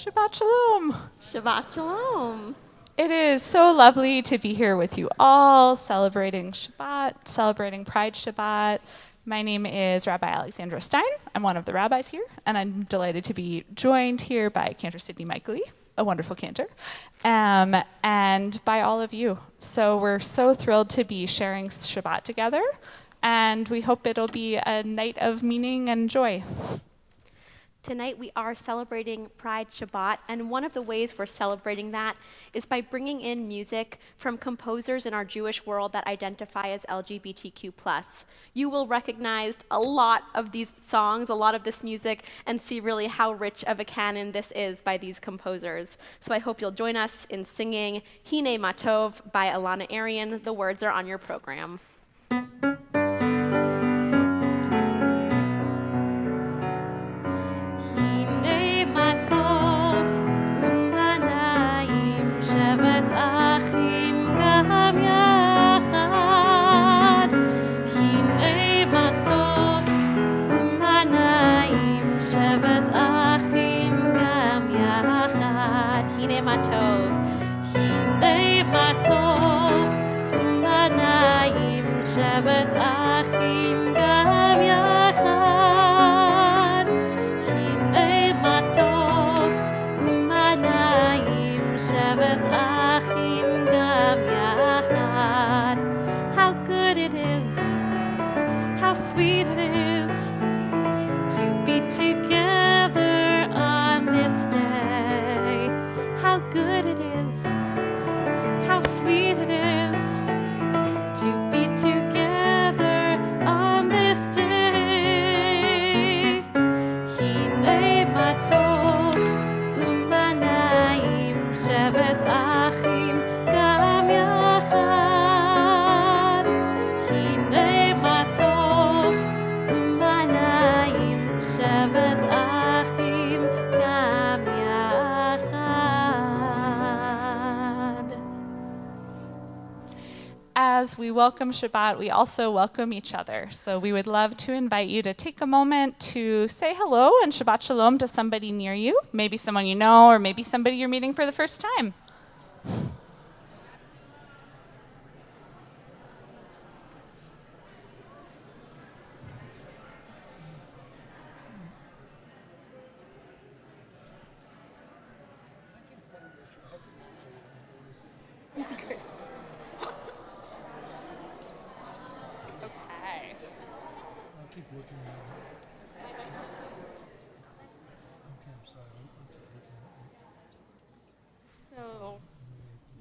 Shabbat Shalom. Shabbat Shalom. It is so lovely to be here with you all, celebrating Shabbat, celebrating Pride Shabbat. My name is Rabbi Alexandra Stein. I'm one of the rabbis here, and I'm delighted to be joined here by Cantor Sidney Michaely, a wonderful cantor, and by all of you. So we're so thrilled to be sharing Shabbat together, and we hope it'll be a night of meaning and joy. Tonight we are celebrating Pride Shabbat, and one of the ways we're celebrating that is by bringing in music from composers in our Jewish world that identify as LGBTQ+. You will recognize a lot of these songs, a lot of this music, and see really how rich of a canon this is by these composers. So I hope you'll join us in singing Hine Matov by Alana Arian. The words are on your program. As we welcome Shabbat, we also welcome each other. So we would love to invite you to take a moment to say hello and Shabbat Shalom to somebody near you, maybe someone you know, or maybe somebody you're meeting for the first time.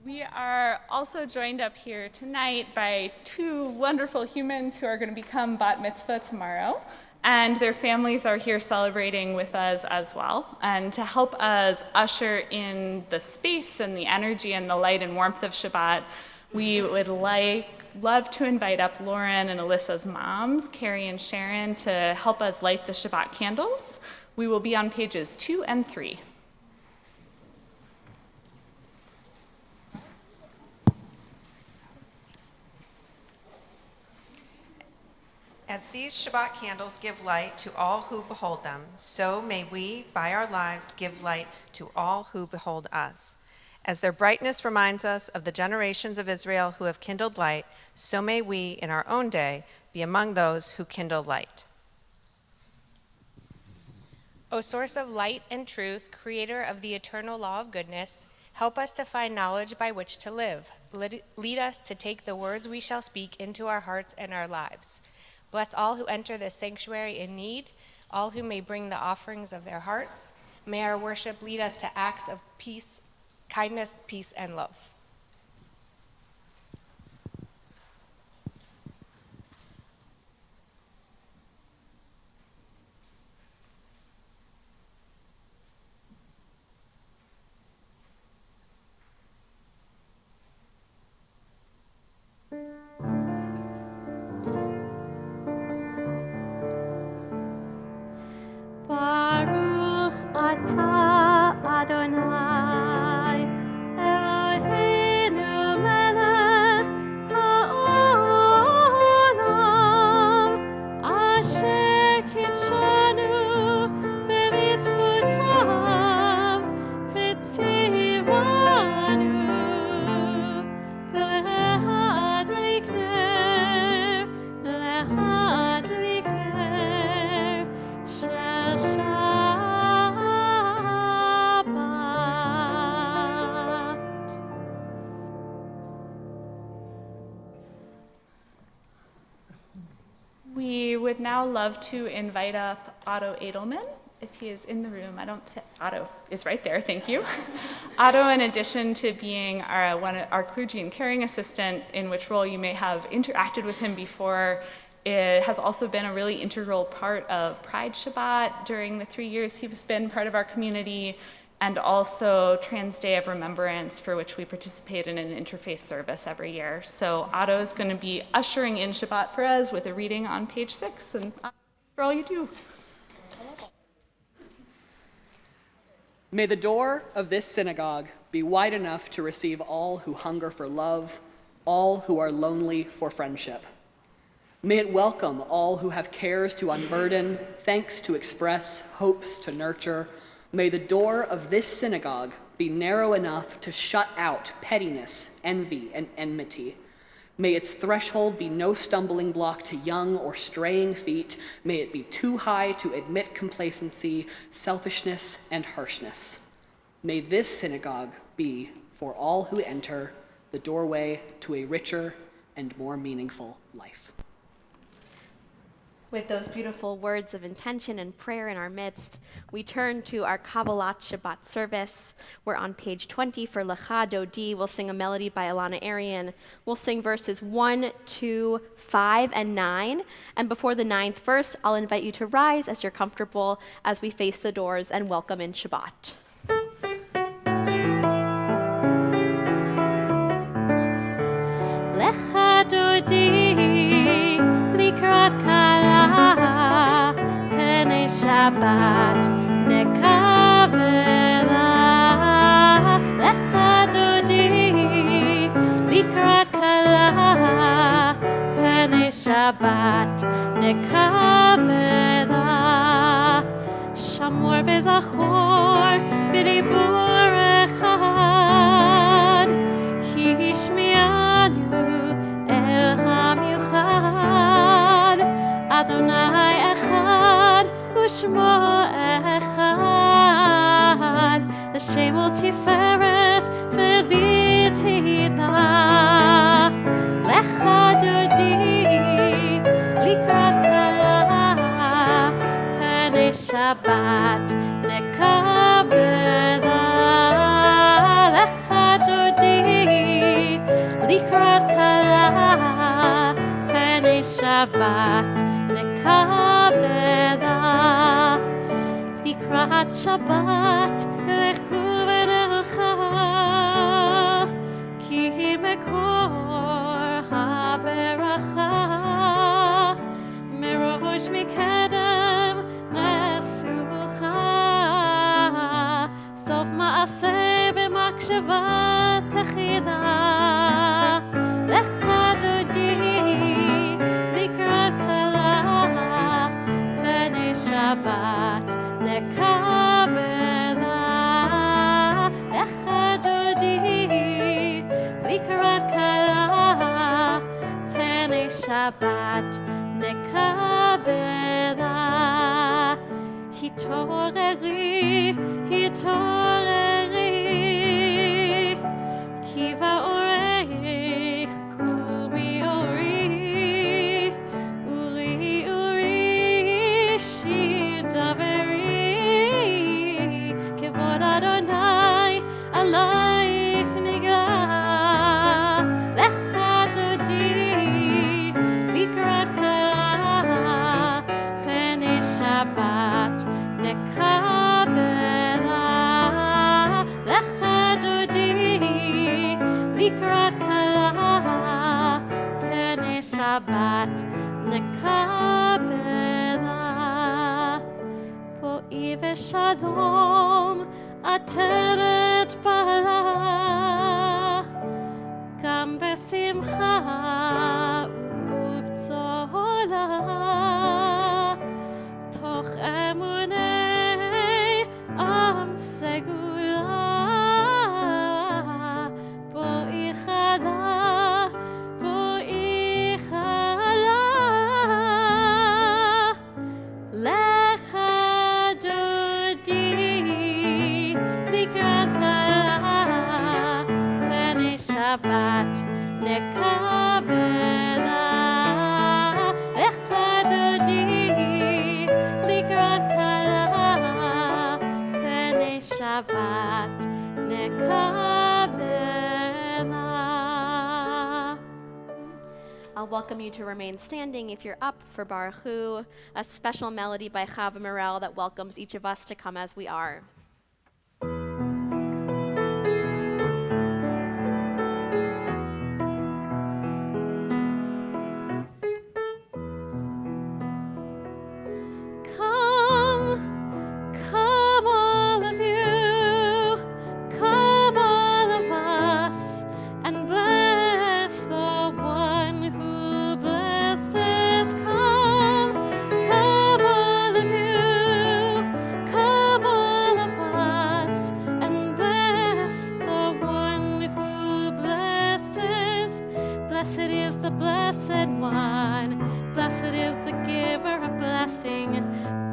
We are also joined up here tonight by two wonderful humans who are going to become bat mitzvah tomorrow, and their families are here celebrating with us as well. And to help us usher in the space and the energy and the light and warmth of Shabbat, we would love to invite up Lauren and Alyssa's moms, Carrie and Sharon, to help us light the Shabbat candles. We will be on pages 2 and 3. As these Shabbat candles give light to all who behold them, so may we, by our lives, give light to all who behold us. As their brightness reminds us of the generations of Israel who have kindled light, so may we, in our own day, be among those who kindle light. O source of light and truth, creator of the eternal law of goodness, help us to find knowledge by which to live. Lead us to take the words we shall speak into our hearts and our lives. Bless all who enter this sanctuary in need, all who may bring the offerings of their hearts. May our worship lead us to acts of peace, kindness, peace, and love. Baruch atah Adonai, Eloheinu melech haolam, asher kitshanu b'mitzvotav, v'tzivanu להדליק נר של שבת. We would now love to invite up Otto Edelman, if he is in the room. I don't see, Otto is right there, thank you. Otto, in addition to being our clergy and caring assistant, in which role you may have interacted with him before, it has also been a really integral part of Pride Shabbat during the 3 years he's been part of our community, and also Trans Day of Remembrance, for which we participate in an interfaith service every year. So Otto is going to be ushering in Shabbat for us with a reading on page 6, and for all you do. May the door of this synagogue be wide enough to receive all who hunger for love, all who are lonely for friendship. May it welcome all who have cares to unburden, thanks to express, hopes to nurture. May the door of this synagogue be narrow enough to shut out pettiness, envy, and enmity. May its threshold be no stumbling block to young or straying feet. May it be too high to admit complacency, selfishness, and harshness. May this synagogue be, for all who enter, the doorway to a richer and more meaningful life. With those beautiful words of intention and prayer in our midst, we turn to our Kabbalat Shabbat service. We're on page 20 for Lecha Dodi. We'll sing a melody by Alana Arian. We'll sing verses 1, 2, 5, and 9. And before the 9th verse, I'll invite you to rise as you're comfortable as we face the doors and welcome in Shabbat. Lecha Dodi, likrat kala, pnei Shabbat nekabela. Lecha Dodi, likrat kala, pnei Shabbat nekabela. Shamor v'zachor b'dibur echad, hishmianu el hamiuchad. Adonai echad u'shmo echad, l'shem u'tiferet v'litida. Lecha Dodi, likrat kala, pnei Shabbat nekabela. Lecha Dodi, likrat kala, pnei Shabbat nekabela. Likrat Shabbat lechu v'nelcha, ki mekor haberacha. Merosh mikedem nesucha, sof ma'aseh b'maksheva techida. Lecha Dodi, likrat kala, pnei Shabbat nekabela. Lecha Dodi, Shabbat nekabela. Hitoreri, hitoreri, kiva orei, kumi ori, uri, shir daveri, kevod Adonai, alaich niga, lecha dodi, likrat kala, pene Shabbat nekabela, lecha dodi, likrat kala, pene Shabbat nekabela. Po'i v'shalom ateret bala, gam besimcha uvtzola, toch emunei am segula, po'i chala, lecha dodi, likrat kala, pene Shabbat nekabela, lecha dodi, likrat kala, pene Shabbat nekabela. I'll welcome you to remain standing if you're up for Baruch Hu, a special melody by Chava Morel that welcomes each of us to come as we are. Come all of you, come all of us, and bless the one who blesses. Come all of you, come all of us, and bless the one who blesses. Blessed is the blessed one, blessed is the giver of blessing.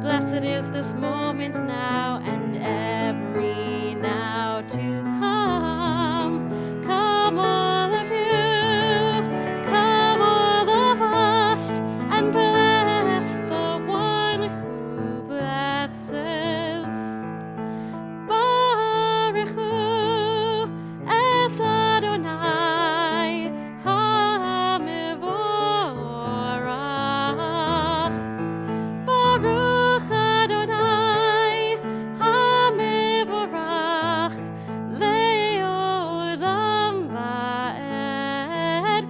Blessed is this moment now and every now to come. Come all of you, come all of us, and bless the one who blesses. Baruch Hu et Adonai HaMevorach. Baruch Adonai HaMevorach le'olam va'ed.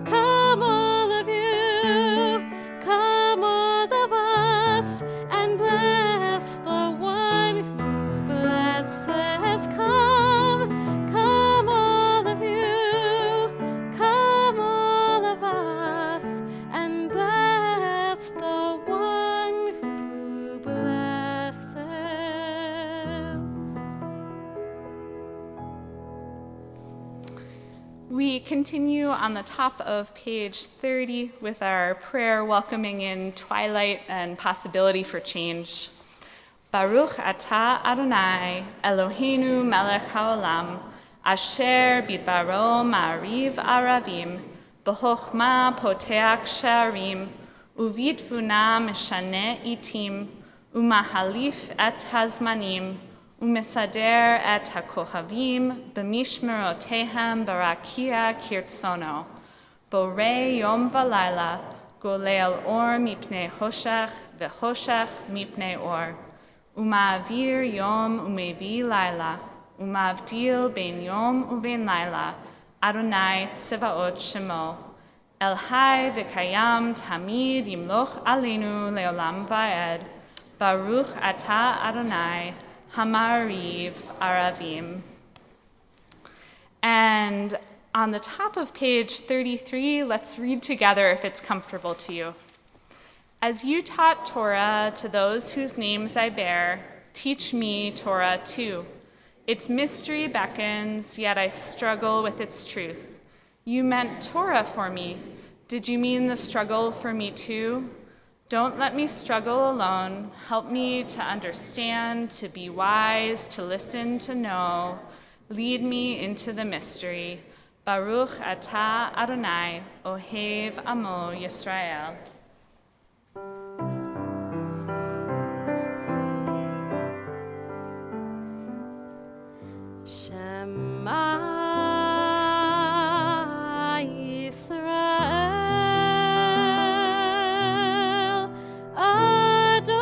Come all of you, come all of us, and bless the one who blesses. Come all of you, come all of us, and bless the one who blesses. We continue on the top of page 30 with our prayer welcoming in twilight and possibility for change. Baruch atah Adonai Eloheinu melech haolam, asher bidvaro ma'ariv aravim, b'chochma poteach she'arim, uvitvuna meshane itim, umahalif et hazmanim, umesader et hakohavim, b'mishmerotehem barakia kirtsono, borei yom v'layla, golel or mipnei hoshech, v'hoshech mipnei or. Uma'avir yom umevi laila, uma'avdil ben yom uben laila, Adonai tsevaot shemo. El hai v'kayam tamid yimloch aleinu leolam va'ed. Baruch atah Adonai hamariv aravim. And on the top of page 33, let's read together if it's comfortable to you. As you taught Torah to those whose names I bear, teach me Torah too. Its mystery beckons, yet I struggle with its truth. You meant Torah for me, Did you mean the struggle for me too? Don't let me struggle alone. Help me to understand, to be wise, to listen, to know. Lead me into the mystery. Baruch atah Adonai, ohev amo Yisrael. Shema Yisrael, Adonai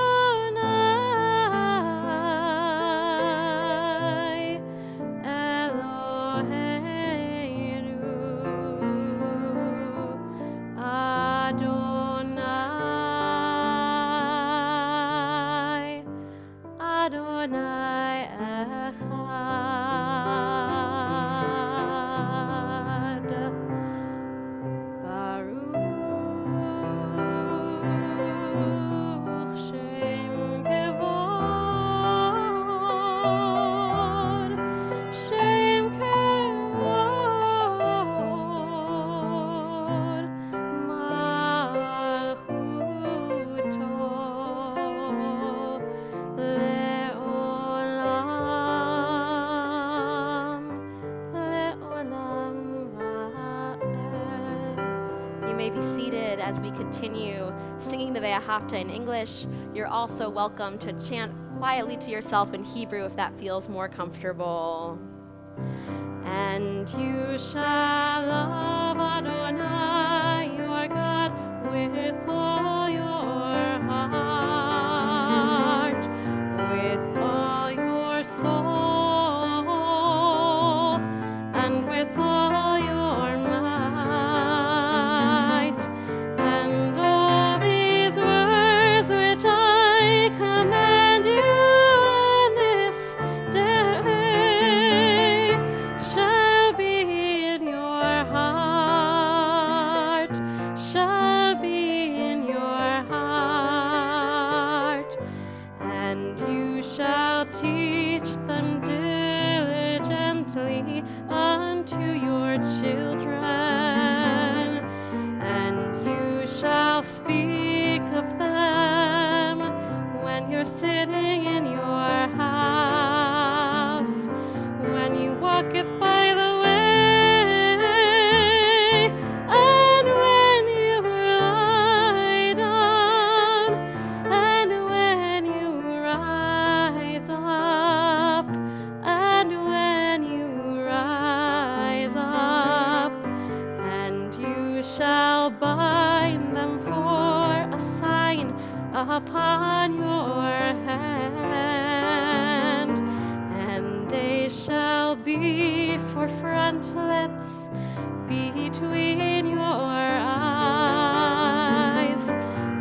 Eloheinu, Adonai, Adonai Echad. Baruch Shem Kevod, Shem Kevod, Malchuto Le'olam, Le'olam Va'ed. You may be seated as we continue singing the Ve'ahavta in English. You're also welcome to chant quietly to yourself in Hebrew if that feels more comfortable. And you shall love Adonai, your God, with all your heart, with all your soul, and with all your might. And all these words which I command you on this day shall be in your heart, shall be in your heart. And you shall teach them diligently unto your children, and you shall speak of them when you're sitting in your house, when you walketh by the way, and when you lie down, and when you rise up, and when you rise up. And you shall bind them for a sign upon your hand, and they shall be for frontlets between your eyes,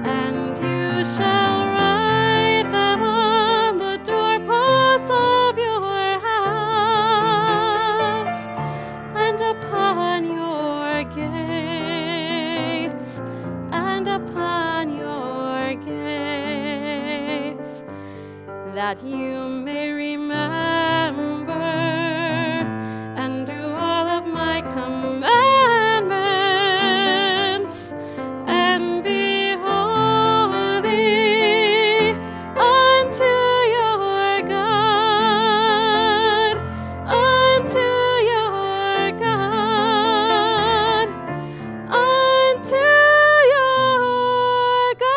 and you shall write them on the doorposts of your house and upon your gates, and upon your gates, that you may remember and do all of my commandments, and be holy unto your God, unto your God, unto your God.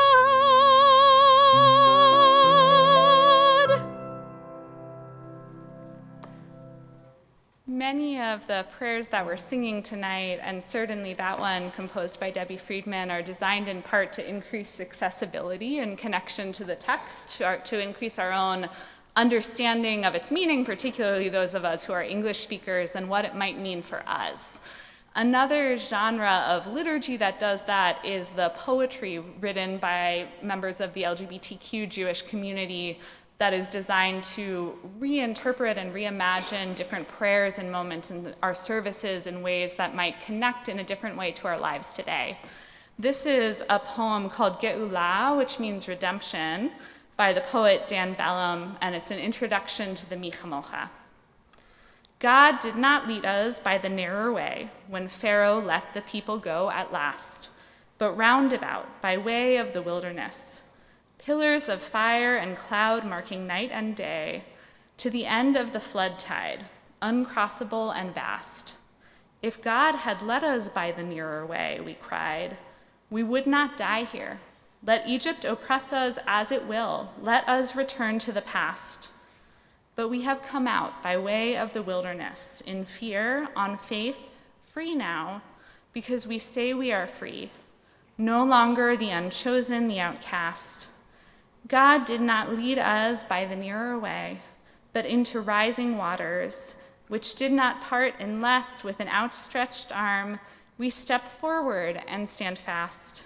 Many of the prayers that we're singing tonight, and certainly that one composed by Debbie Friedman, are designed in part to increase accessibility and connection to the text, to increase our own understanding of its meaning, particularly those of us who are English speakers, and what it might mean for us. Another genre of liturgy that does that is the poetry written by members of the LGBTQ Jewish community that is designed to reinterpret and reimagine different prayers and moments in our services in ways that might connect in a different way to our lives today. This is a poem called Geulah, which means redemption, by the poet Dan Bellum, and it's an introduction to the Mi Chamocha. God did not lead us by the narrow way when Pharaoh let the people go at last. but round about by way of the wilderness, pillars of fire and cloud marking night and day, to the end of the flood tide, uncrossable and vast. If God had led us by the nearer way, we cried, we would not die here. Let Egypt oppress us as it will. Let us return to the past. But we have come out by way of the wilderness, in fear, on faith, free now, because we say we are free, no longer the unchosen, the outcast. God did not lead us by the nearer way, but into rising waters, which did not part unless, with an outstretched arm, we step forward and stand fast.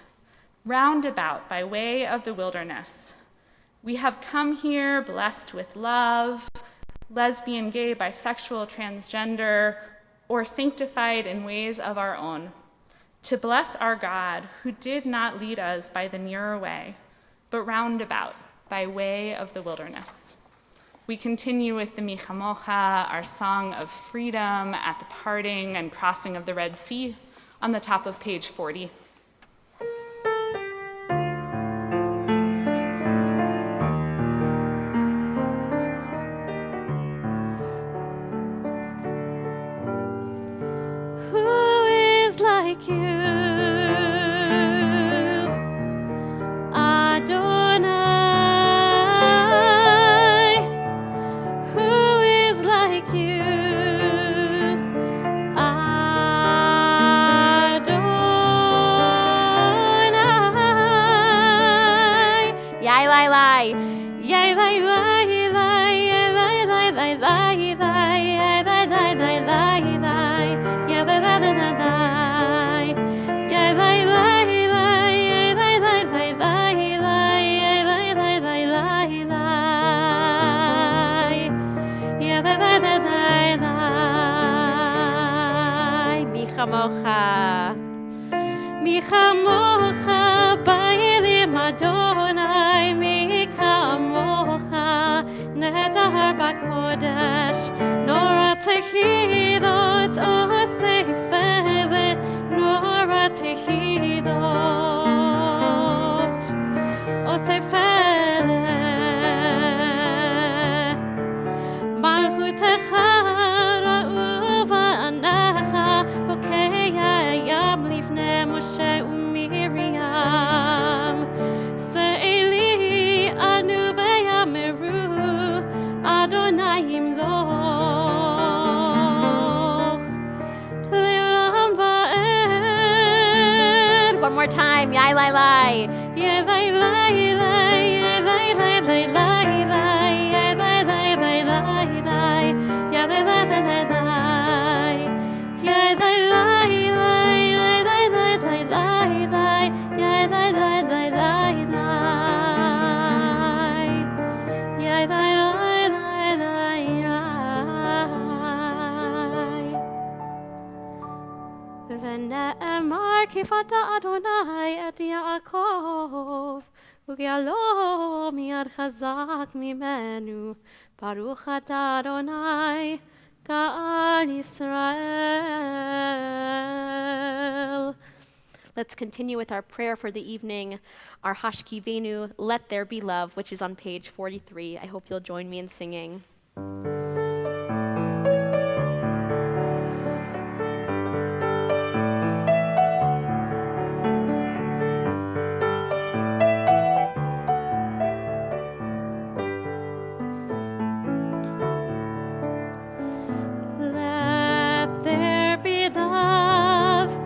Round about by way of the wilderness, we have come here blessed with love, lesbian, gay, bisexual, transgender, or sanctified in ways of our own, to bless our God who did not lead us by the nearer way, but round about by way of the wilderness. We continue with the Mi Chamocha, our song of freedom at the parting and crossing of the Red Sea, on the top of page 40. Who is like you, Adonai? Who is like you, Adonai? Yai lai lai, yai lai lai lai, yai lai lai lai lai lai, yai lai lai lai lai lai, yai lai lai lai lai, yai lai lai lai, yai lai lai lai lai lai, yai lai lai lai lai lai, yai lai lai lai lai lai. Mi chamocha, mi chamocha, ba'elim Adonai, mi chamocha, nedar b'kodesh, nora tehilot, osei fele, nora tehilot, osei fele. Malchutecha ra'uva anacha, bokei hayam lifnei Moshe u'Miriam. Se'eli anu ve'yameru, Adonai yimloch le'olam va'ed. One more time, yai lai lai, yai lai lai lai, yai lai lai lai lai lai, yai lai lai lai lai lai, yai lai lai lai lai lai, yai lai lai lai, yai lai lai lai lai lai, yai lai lai lai lai lai, yai lai lai lai lai lai. ונאמר כי פדה אדוני את יעקב, וגאלו מיד חזק ממנו. ברוך אתה אדוני, גאל ישראל. Let's continue with our prayer for the evening, our Hashkivenu, Let There Be Love, which is on page 43. I hope you'll join me in singing. Let there be love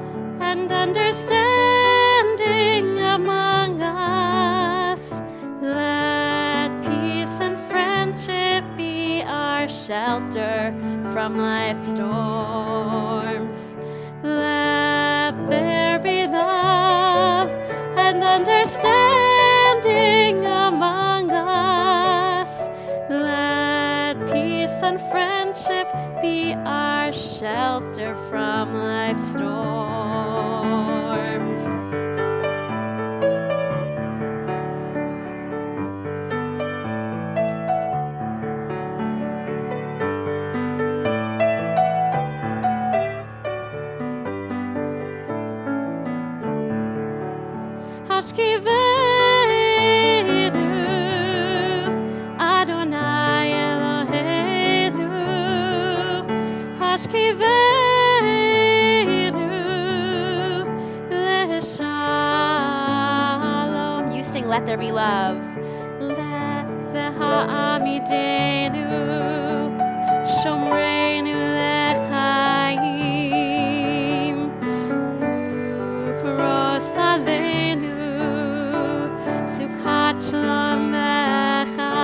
and understanding among us. Let peace and friendship be our shelter from life's storms. Let there be love and understanding among us. Let peace and friendship be our shelter from life's storms. Hashkivenu, Adonai Eloheinu, Hashkivenu, Leshalom. You sing Let There Be Love. Let the ha'amidenu, Shomreinu lechaim, Ufros aleinu, Sukkot shlomecha,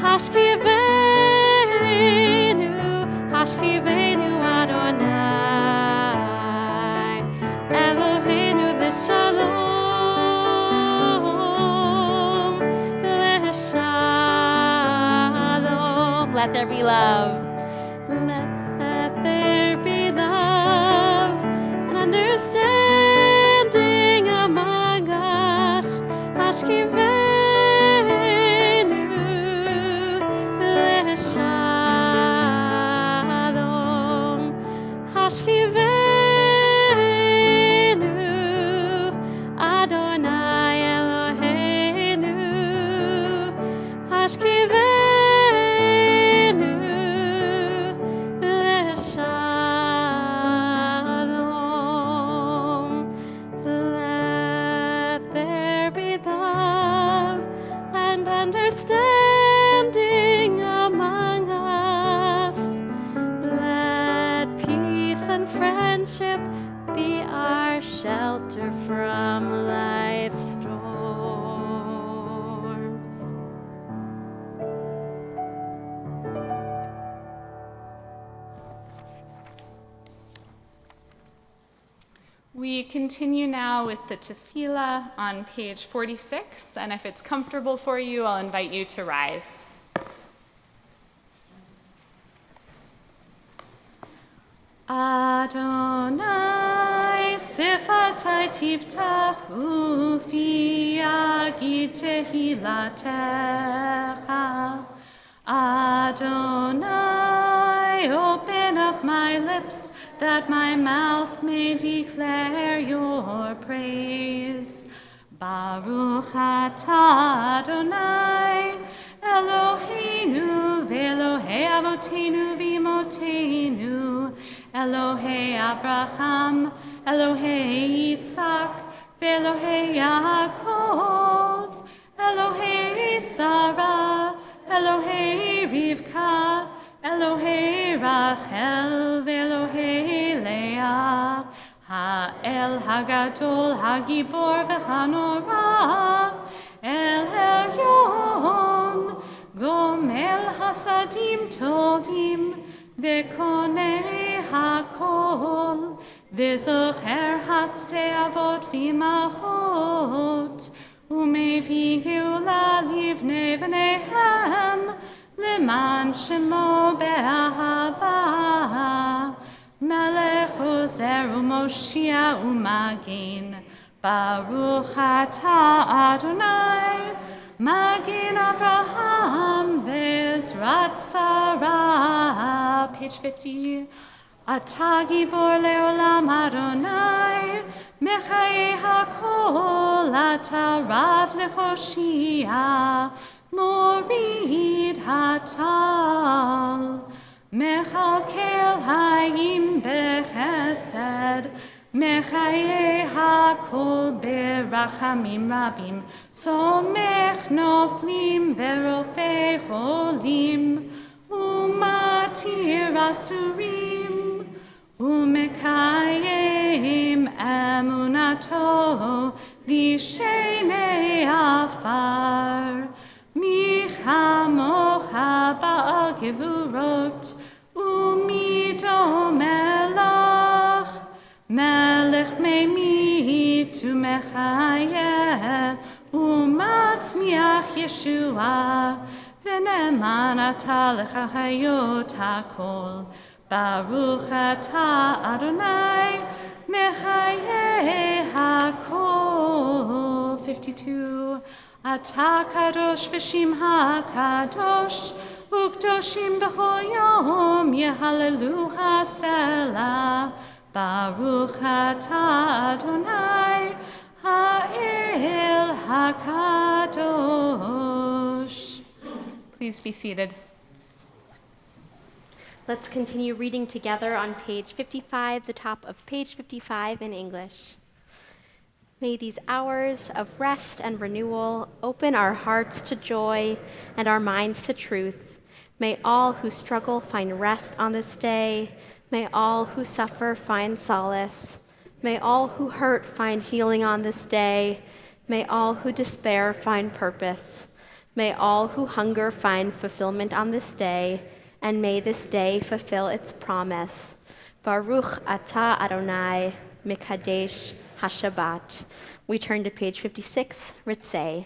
Hashkivenu Adonai, Eloheinu l'shalom, l'shalom. Let there be love. Let there be love and understanding among us. Hashkivenu l'shalom. Hashkivenu Adonai Eloheinu. Hashkivenu l'shalom. Let there be love and understanding among us. Let peace and friendship be our shelter from life's storms. We continue now with the tefillah on page 46, and if it's comfortable for you, I'll invite you to rise. Adonai sifatai tiftachu fi yagid tehilatecha. Adonai, open up my lips that my mouth may declare your praise. Baruch atah Adonai, Eloheinu ve'Elohei avoteinu v'imotenu, Elohei Abraham, Elohei Yitzhak, ve'Elohei Yaakov, Elohei Sarah, Elohei Rivka, Elohei Rachel, ve'Elohei Leah, Ha'el Hagadol, Hagibor v'Hanora, El Elyon, Gomel Hasadim Tovim, Ve'konei Hakol, Ve'zocher Haste Avot V'imahot, Umevi Geula Livnei V'nehem, Leman Shemo Be'ahava, Melech Ozer U'Moshia U'Magin, Baruch atah Adonai, Magin Avraham Bezrat Sarah. Page 50. Atah Gibor Leolam Adonai, Mechaye HaKol, Atah Rav LeHoshia, Morid Hatal, Mechalkel Hayim Bechesed, Mechaye HaKol Berachamim Rabim, Somech Noflim Verofei Cholim, Umatir Asurim, Umekayim Emunato, Lishenei Afar, Michamocha Ba'al Gevurot, Umido Melach, Melech Meimi Tu Mechayeh, Umatzmiach Yeshua, V'neman atah lecha hayot hakol, Baruch atah Adonai, Mechayeh hakol. 52. Atah kadosh v'shimcha kadosh, Ukdoshim b'chol yom yehallelu ha'selah, Baruch atah Adonai, HaKadosh. Please be seated. Let's continue reading together on page 55, the top of page 55 in English. May these hours of rest and renewal open our hearts to joy and our minds to truth. May all who struggle find rest on this day. May all who suffer find solace. May all who hurt find healing on this day. May all who despair find purpose. May all who hunger find fulfillment on this day. And may this day fulfill its promise. Baruch atah Adonai mikadesh HaShabbat. We turn to page 56, Ritzei.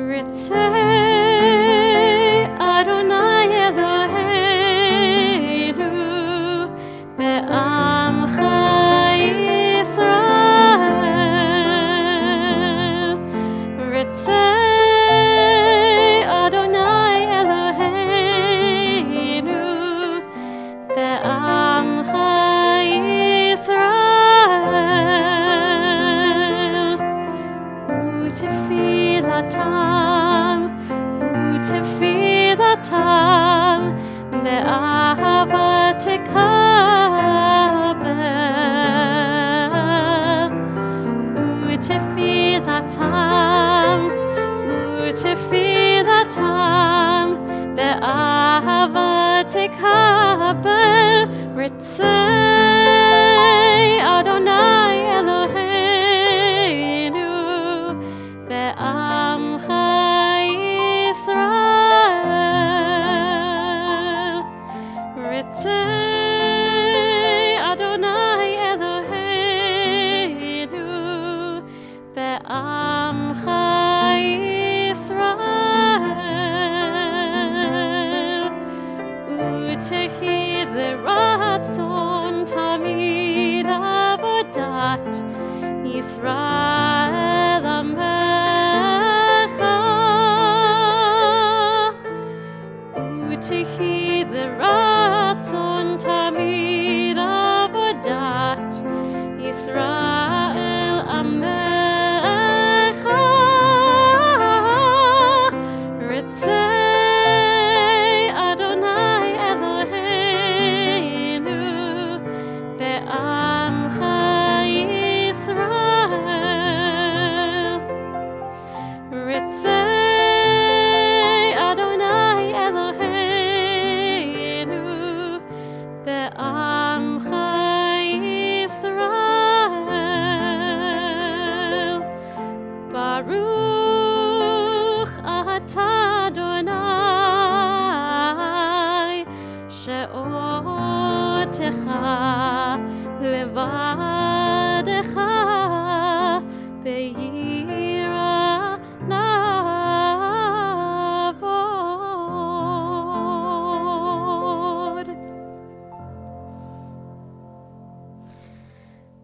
Ritzei Adonai Eloheinu be'amcha Yisrael. Ritzei Adonai Eloheinu be'amcha Yisrael. U'tefilatam be'ahava tekabel. U'tefilatam be'ahava tekabel. Ritzei Adonai Eloheinu be'amcha Yisrael. Ritzei Adonai Eloheinu be'amcha Yisrael. U'tehi l'ratzon tamid avodat Yisrael amecha. U'tehi l'ratzon tamid avodat Yisrael amecha. Ritzei Adonai Eloheinu be'amcha Yisrael. Ritzei Adonai Eloheinu be'amcha Yisrael. Baruch atah Adonai she'otecha levadecha be'yira navod.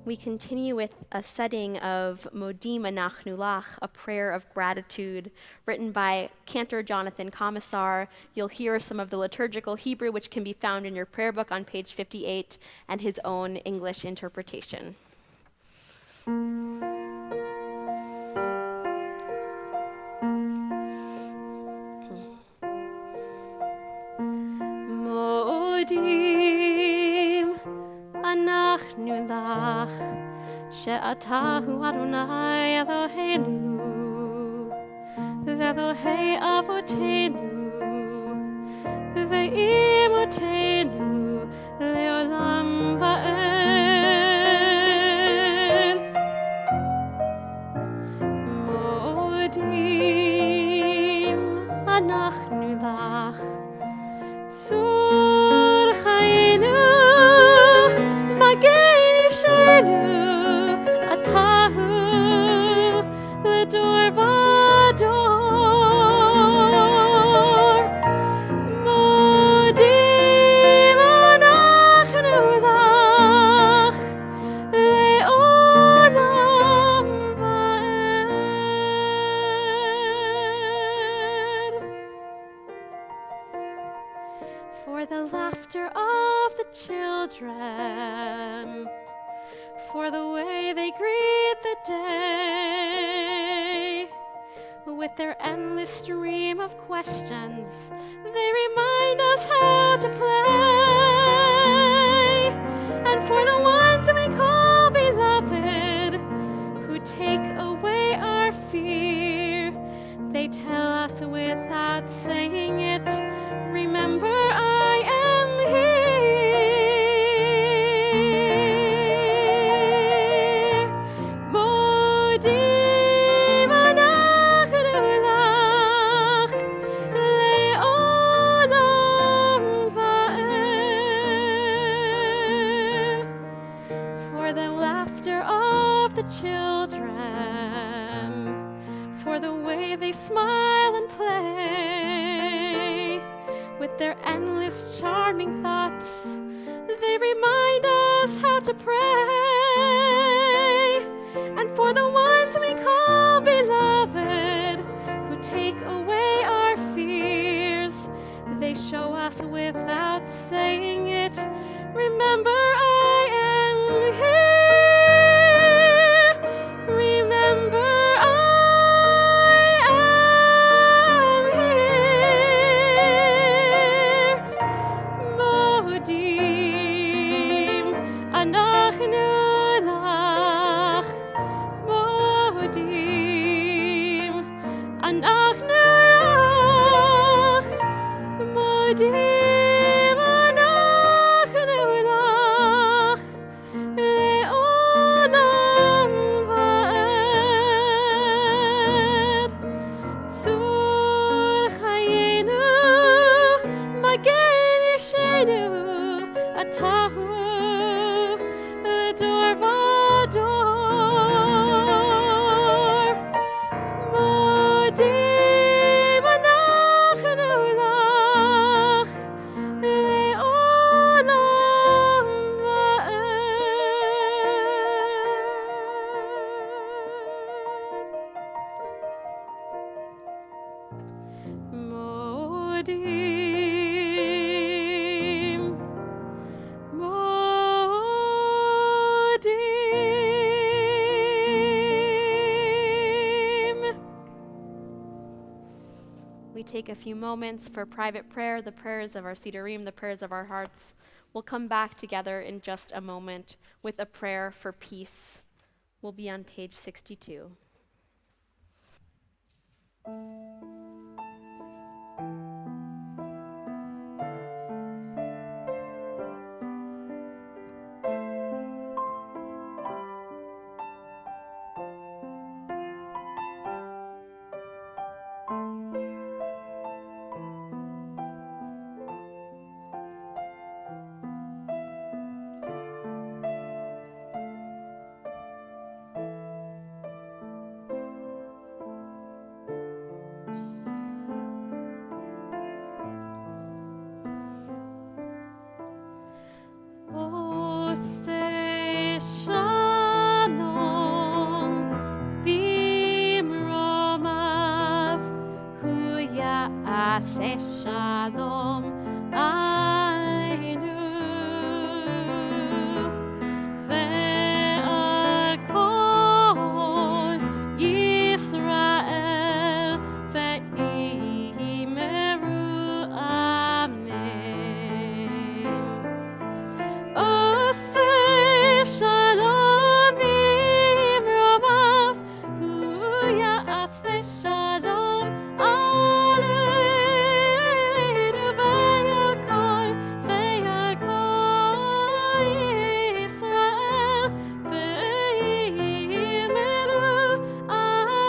We continue with a setting of Modim Anachnu Lach, a prayer of gratitude, written by Cantor Jonathan Commissar. You'll hear some of the liturgical Hebrew, which can be found in your prayer book on page 58, and his own English interpretation. Modim Anachnu Lach she'atahu Adonai Eloheinu ve'Elohei avotenu ve'imotenu leolam va'ed. Modim Anachnu Lach Sur Chayenu Magen Yishenu Atahu Ledor Vador. Modim Anachnu Lach Le'olam Va'ed. for the laughter of the children, for the way they greet the day. With their endless stream of questions, they remind us how to play. And for the ones we call beloved, who take away our fear, they tell us without saying it, remember I am here. Modim anachnu lach le'olam va'ed. For the laughter of the children, for the way they smile and play, with their endless charming thoughts, they remind us how to pray. And for the ones we call beloved, who take away our fears, they show us without saying it, remember I am here. Remember I am here. Modim anachnu lach. Modim anachnu lach. Modim anachnu lach le'olam va'ed. Tzur chayenu magen yishenu atahu ledor vador. Modim anachnu lach le'olam va'ed. Modim, modim. We take a few moments for private prayer, the prayers of our Sidurim, the prayers of our hearts. We'll come back together in just a moment with a prayer for peace. We'll be on page 62. Oseh shalom bimromav, hu ya'aseh shalom aleinu, ve'al kol Yisrael ve'imeru amen. Oseh shalom bimromav, hu ya'aseh shalom aleinu, ve'al kol Yisrael ve'imeru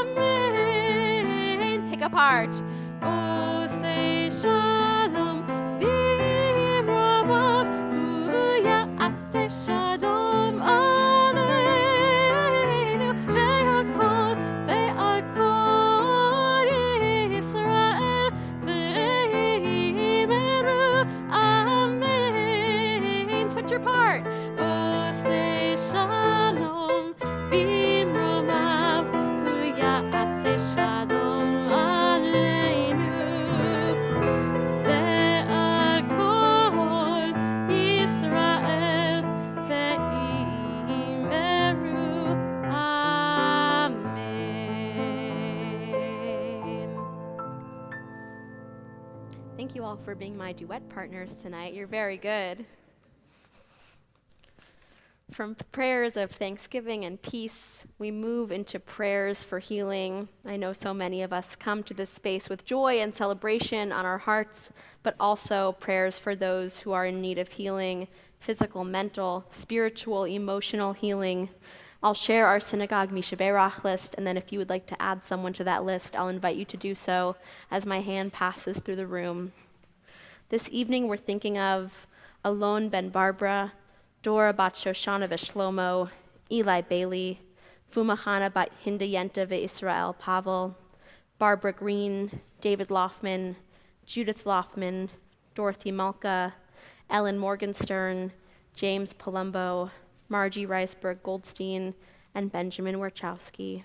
amen. Pick apart. Oseh shalom bimromav, hu ya'aseh shalom aleinu, ve'al kol Yisrael ve'imeru amen. Switch your part. Oseh shalom bimromav, hu ya'aseh shalom aleinu, ve'al kol Thank you all for being my duet partners tonight. You're very good. From prayers of thanksgiving and peace, we move into prayers for healing. I know so many of us come to this space with joy and celebration on our hearts, but also prayers for those who are in need of healing, physical, mental, spiritual, emotional healing. I'll share our synagogue Mishaberach list, and then if you would like to add someone to that list, I'll invite you to do so as my hand passes through the room. This evening, we're thinking of Alon ben Barbara, Dora bat Shoshana v'Shlomo, Eli Bailey, Fumachana bat Hinda Yenta ve'Israel Pavel, Barbara Green, David Loffman, Judith Loffman, Dorothy Malka, Ellen Morgenstern, James Palumbo, Margie Reisberg Goldstein, and Benjamin Warchowski.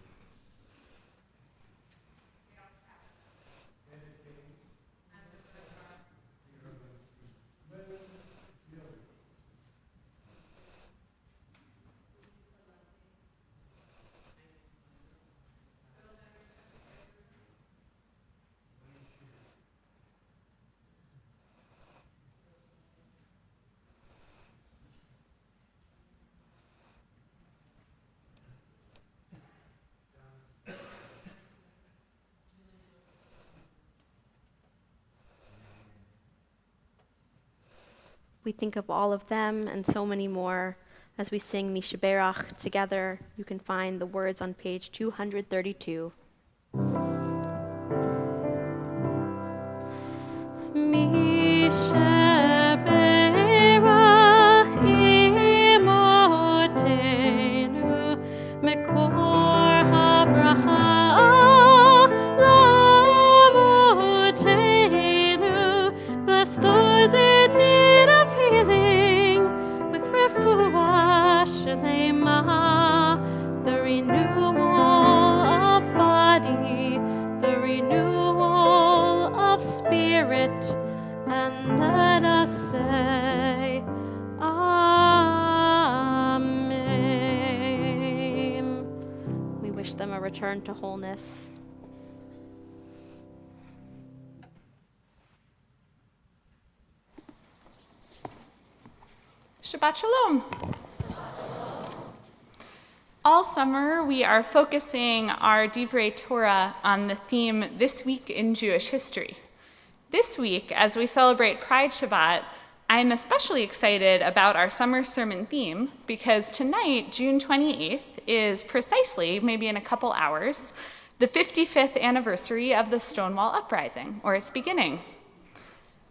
We think of all of them and so many more as we sing Mishaberach together. You can find the words on page 232. Mishaberach imotenu mekor habracha lavotenu. Bless those in need of healing with refuah shlema, the renewal of body, the renewal of spirit, and let us say Amen. We wish them a return to wholeness. Shabbat Shalom. All summer, we are focusing our Divrei Torah on the theme This Week in Jewish History. This week, as we celebrate Pride Shabbat, I'm especially excited about our summer sermon theme because tonight, June 28th, is precisely, maybe in a couple hours, the 55th anniversary of the Stonewall Uprising, or its beginning.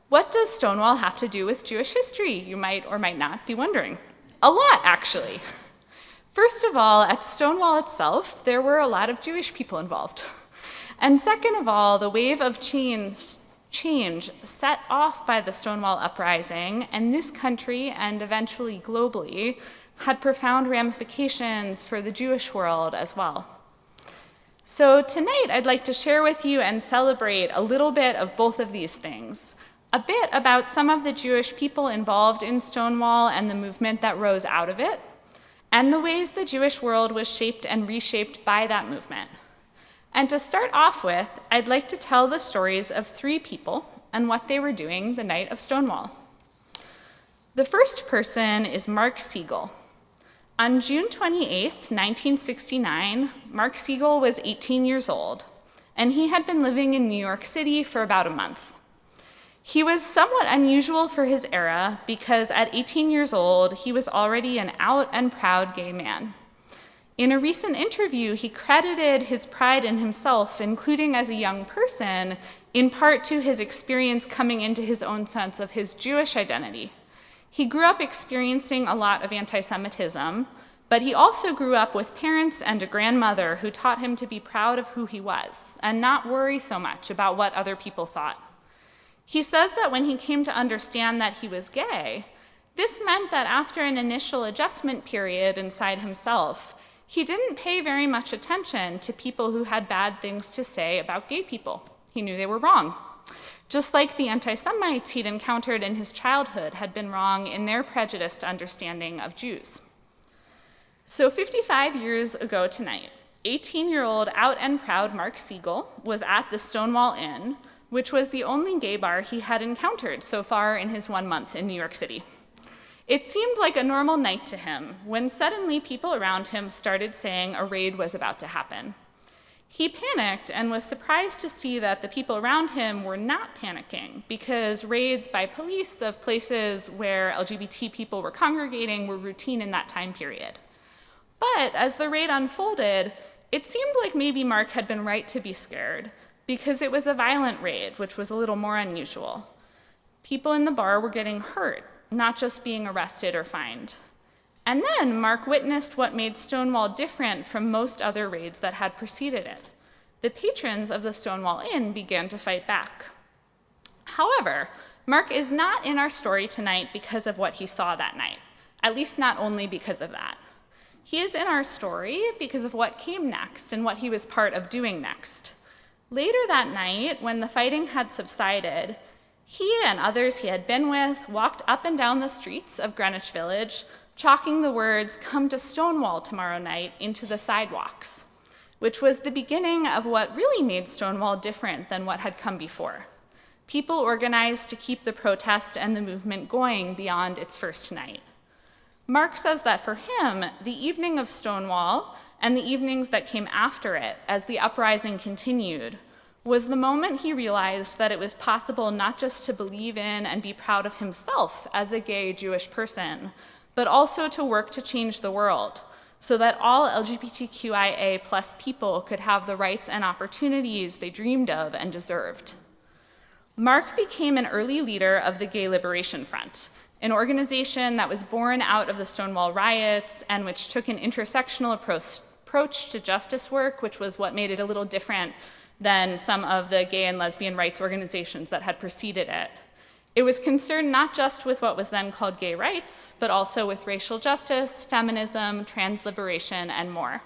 What does Stonewall have to do with Jewish history, you might or might not be wondering? A lot, actually. First of all, at Stonewall itself, there were a lot of Jewish people involved. And second of all, the wave of change set off by the Stonewall Uprising in this country and eventually globally had profound ramifications for the Jewish world as well. So tonight, I'd like to share with you and celebrate a little bit of both of these things. A bit about some of the Jewish people involved in Stonewall and the movement that rose out of it, and the ways the Jewish world was shaped and reshaped by that movement. And to start off with, I'd like to tell the stories of three people and what they were doing the night of Stonewall. The first person is Mark Siegel. On June 28, 1969, Mark Siegel was 18 years old, and he had been living in New York City for about a month. He was somewhat unusual for his era because at 18 years old, he was already an out and proud gay man. In a recent interview, he credited his pride in himself, including as a young person, in part to his experience coming into his own sense of his Jewish identity. He grew up experiencing a lot of anti-Semitism, but he also grew up with parents and a grandmother who taught him to be proud of who he was and not worry so much about what other people thought. He says that when he came to understand that he was gay, this meant that after an initial adjustment period inside himself, he didn't pay very much attention to people who had bad things to say about gay people. He knew they were wrong. Just like the anti-Semites he'd encountered in his childhood had been wrong in their prejudiced understanding of Jews. So 55 years ago tonight, 18-year-old out and proud Mark Siegel was at the Stonewall Inn, which was the only gay bar he had encountered so far in his 1 month in New York City. It seemed like a normal night to him when suddenly people around him started saying a raid was about to happen. He panicked and was surprised to see that the people around him were not panicking because raids by police of places where LGBT people were congregating were routine in that time period. But as the raid unfolded, it seemed like maybe Mark had been right to be scared because it was a violent raid, which was a little more unusual. People in the bar were getting hurt, not just being arrested or fined. And then Mark witnessed what made Stonewall different from most other raids that had preceded it. The patrons of the Stonewall Inn began to fight back. However, Mark is not in our story tonight because of what he saw that night, at least not only because of that. He is in our story because of what came next and what he was part of doing next. Later that night, when the fighting had subsided, he and others he had been with walked up and down the streets of Greenwich Village, chalking the words, "Come to Stonewall tomorrow night," into the sidewalks, which was the beginning of what really made Stonewall different than what had come before. People organized to keep the protest and the movement going beyond its first night. Mark says that for him, the evening of Stonewall and the evenings that came after it, as the uprising continued, was the moment he realized that it was possible not just to believe in and be proud of himself as a gay Jewish person, but also to work to change the world so that all LGBTQIA+ people could have the rights and opportunities they dreamed of and deserved. Mark became an early leader of the Gay Liberation Front, an organization that was born out of the Stonewall riots and which took an intersectional approach to justice work, which was what made it a little different than some of the gay and lesbian rights organizations that had preceded it. It was concerned not just with what was then called gay rights, but also with racial justice, feminism, trans liberation, and more.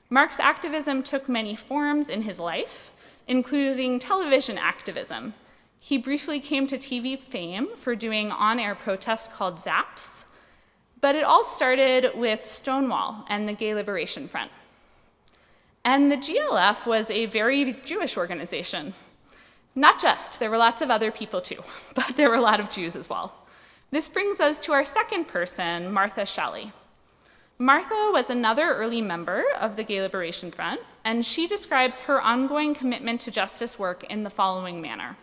Mark's activism took many forms in his life, including television activism. He briefly came to TV fame for doing on-air protests called Zaps, but it all started with Stonewall and the Gay Liberation Front. And the GLF was a very Jewish organization. Not just, there were lots of other people too, but there were a lot of Jews as well. This brings us to our second person, Martha Shelley. Martha was another early member of the Gay Liberation Front, and she describes her ongoing commitment to justice work in the following manner.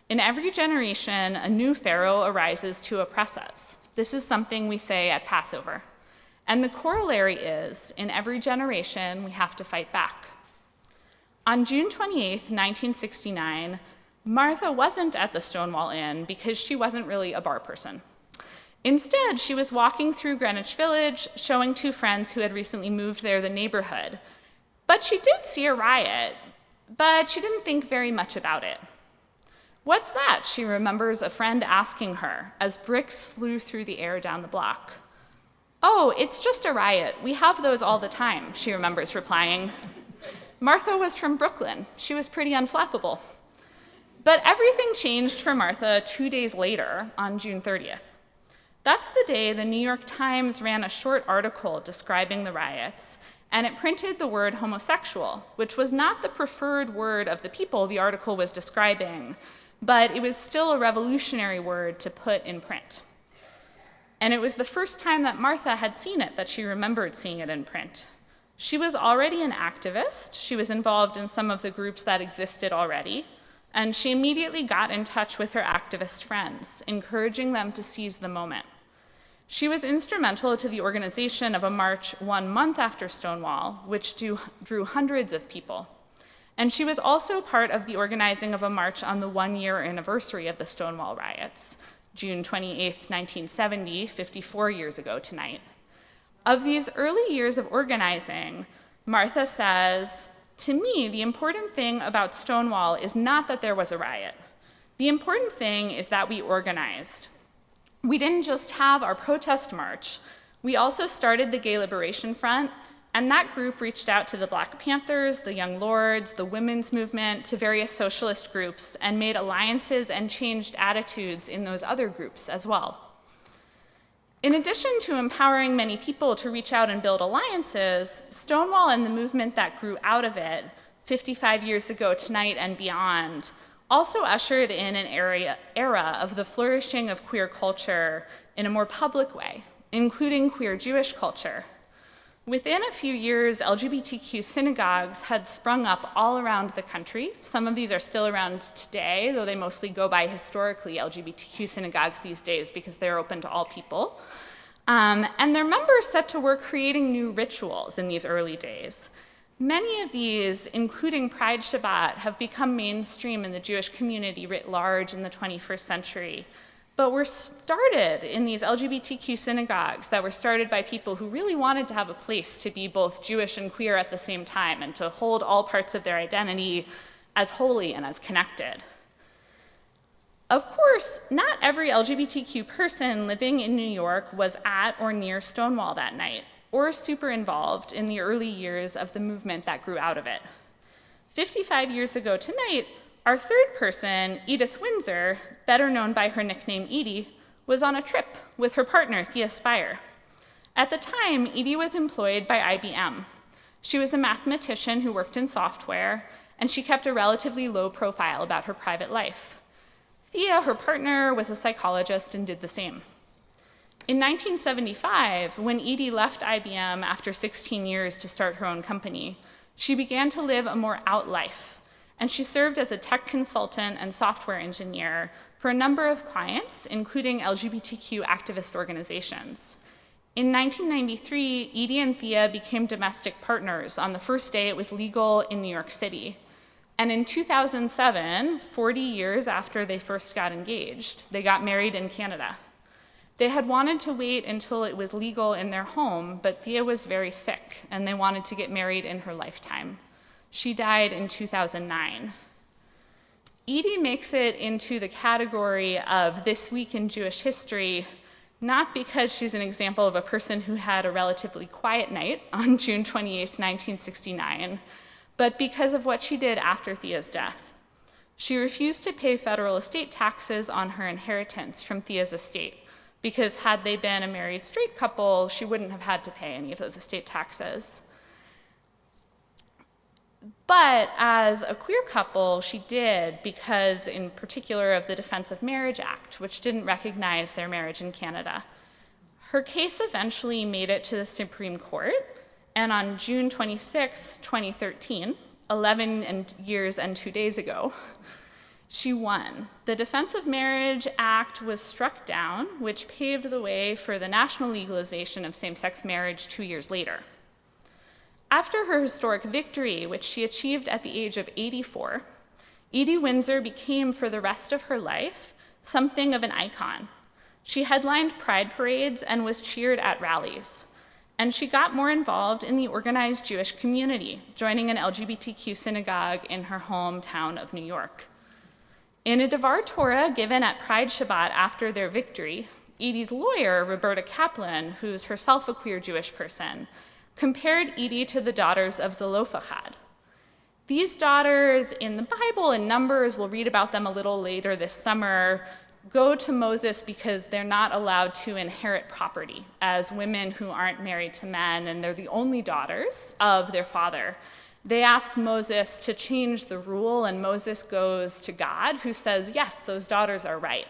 In every generation, a new Pharaoh arises to oppress us. This is something we say at Passover. And the corollary is, in every generation, we have to fight back. On June 28th, 1969, Martha wasn't at the Stonewall Inn because she wasn't really a bar person. Instead, she was walking through Greenwich Village, showing two friends who had recently moved there the neighborhood. But she did see a riot, but she didn't think very much about it. "What's that?" she remembers a friend asking her as bricks flew through the air down the block. "Oh, it's just a riot. We have those all the time," she remembers replying. Martha was from Brooklyn. She was pretty unflappable. But everything changed for Martha 2 days later, on June 30th. That's the day the New York Times ran a short article describing the riots, and it printed the word homosexual, which was not the preferred word of the people the article was describing, but it was still a revolutionary word to put in print. And it was the first time that Martha had seen it that she remembered seeing it in print. She was already an activist. She was involved in some of the groups that existed already, and she immediately got in touch with her activist friends, encouraging them to seize the moment. She was instrumental to the organization of a march 1 month after Stonewall, which drew hundreds of people. And she was also part of the organizing of a march on the 1-year anniversary of the Stonewall riots, June 28, 1970, 54 years ago tonight. Of these early years of organizing, Martha says, "To me, the important thing about Stonewall is not that there was a riot. The important thing is that we organized. We didn't just have our protest march, we also started the Gay Liberation Front, and that group reached out to the Black Panthers, the Young Lords, the women's movement, to various socialist groups, and made alliances and changed attitudes in those other groups as well." In addition to empowering many people to reach out and build alliances, Stonewall and the movement that grew out of it 55 years ago tonight and beyond also ushered in an era of the flourishing of queer culture in a more public way, including queer Jewish culture. Within a few years, LGBTQ synagogues had sprung up all around the country. Some of these are still around today, though they mostly go by historically LGBTQ synagogues these days because they're open to all people. And their members set to work creating new rituals in these early days. Many of these, including Pride Shabbat, have become mainstream in the Jewish community writ large in the 21st century, but were started in these LGBTQ synagogues that were started by people who really wanted to have a place to be both Jewish and queer at the same time and to hold all parts of their identity as holy and as connected. Of course, not every LGBTQ person living in New York was at or near Stonewall that night, or super involved in the early years of the movement that grew out of it. 55 years ago tonight, our third person, Edith Windsor, better known by her nickname Edie, was on a trip with her partner, Thea Spire. At the time, Edie was employed by IBM. She was a mathematician who worked in software, and she kept a relatively low profile about her private life. Thea, her partner, was a psychologist and did the same. In 1975, when Edie left IBM after 16 years to start her own company, she began to live a more out life, and she served as a tech consultant and software engineer for a number of clients, including LGBTQ activist organizations. In 1993, Edie and Thea became domestic partners on the first day it was legal in New York City. And in 2007, 40 years after they first got engaged, they got married in Canada. They had wanted to wait until it was legal in their home, but Thea was very sick, and they wanted to get married in her lifetime. She died in 2009. Edie makes it into the category of This Week in Jewish History, not because she's an example of a person who had a relatively quiet night on June 28, 1969, but because of what she did after Thea's death. She refused to pay federal estate taxes on her inheritance from Thea's estate, because had they been a married straight couple, she wouldn't have had to pay any of those estate taxes. But as a queer couple, she did because, in particular, of the Defense of Marriage Act, which didn't recognize their marriage in Canada. Her case eventually made it to the Supreme Court, and on June 26, 2013, 11 years and 2 days ago, she won. The Defense of Marriage Act was struck down, which paved the way for the national legalization of same-sex marriage 2 years later. After her historic victory, which she achieved at the age of 84, Edie Windsor became, for the rest of her life, something of an icon. She headlined pride parades and was cheered at rallies. And she got more involved in the organized Jewish community, joining an LGBTQ synagogue in her hometown of New York. In a Devar Torah given at Pride Shabbat after their victory, Edie's lawyer, Roberta Kaplan, who's herself a queer Jewish person, compared Edie to the daughters of Zelophehad. These daughters in the Bible, in Numbers, we'll read about them a little later this summer, go to Moses because they're not allowed to inherit property as women who aren't married to men, and they're the only daughters of their father. They ask Moses to change the rule, and Moses goes to God, who says, yes, those daughters are right.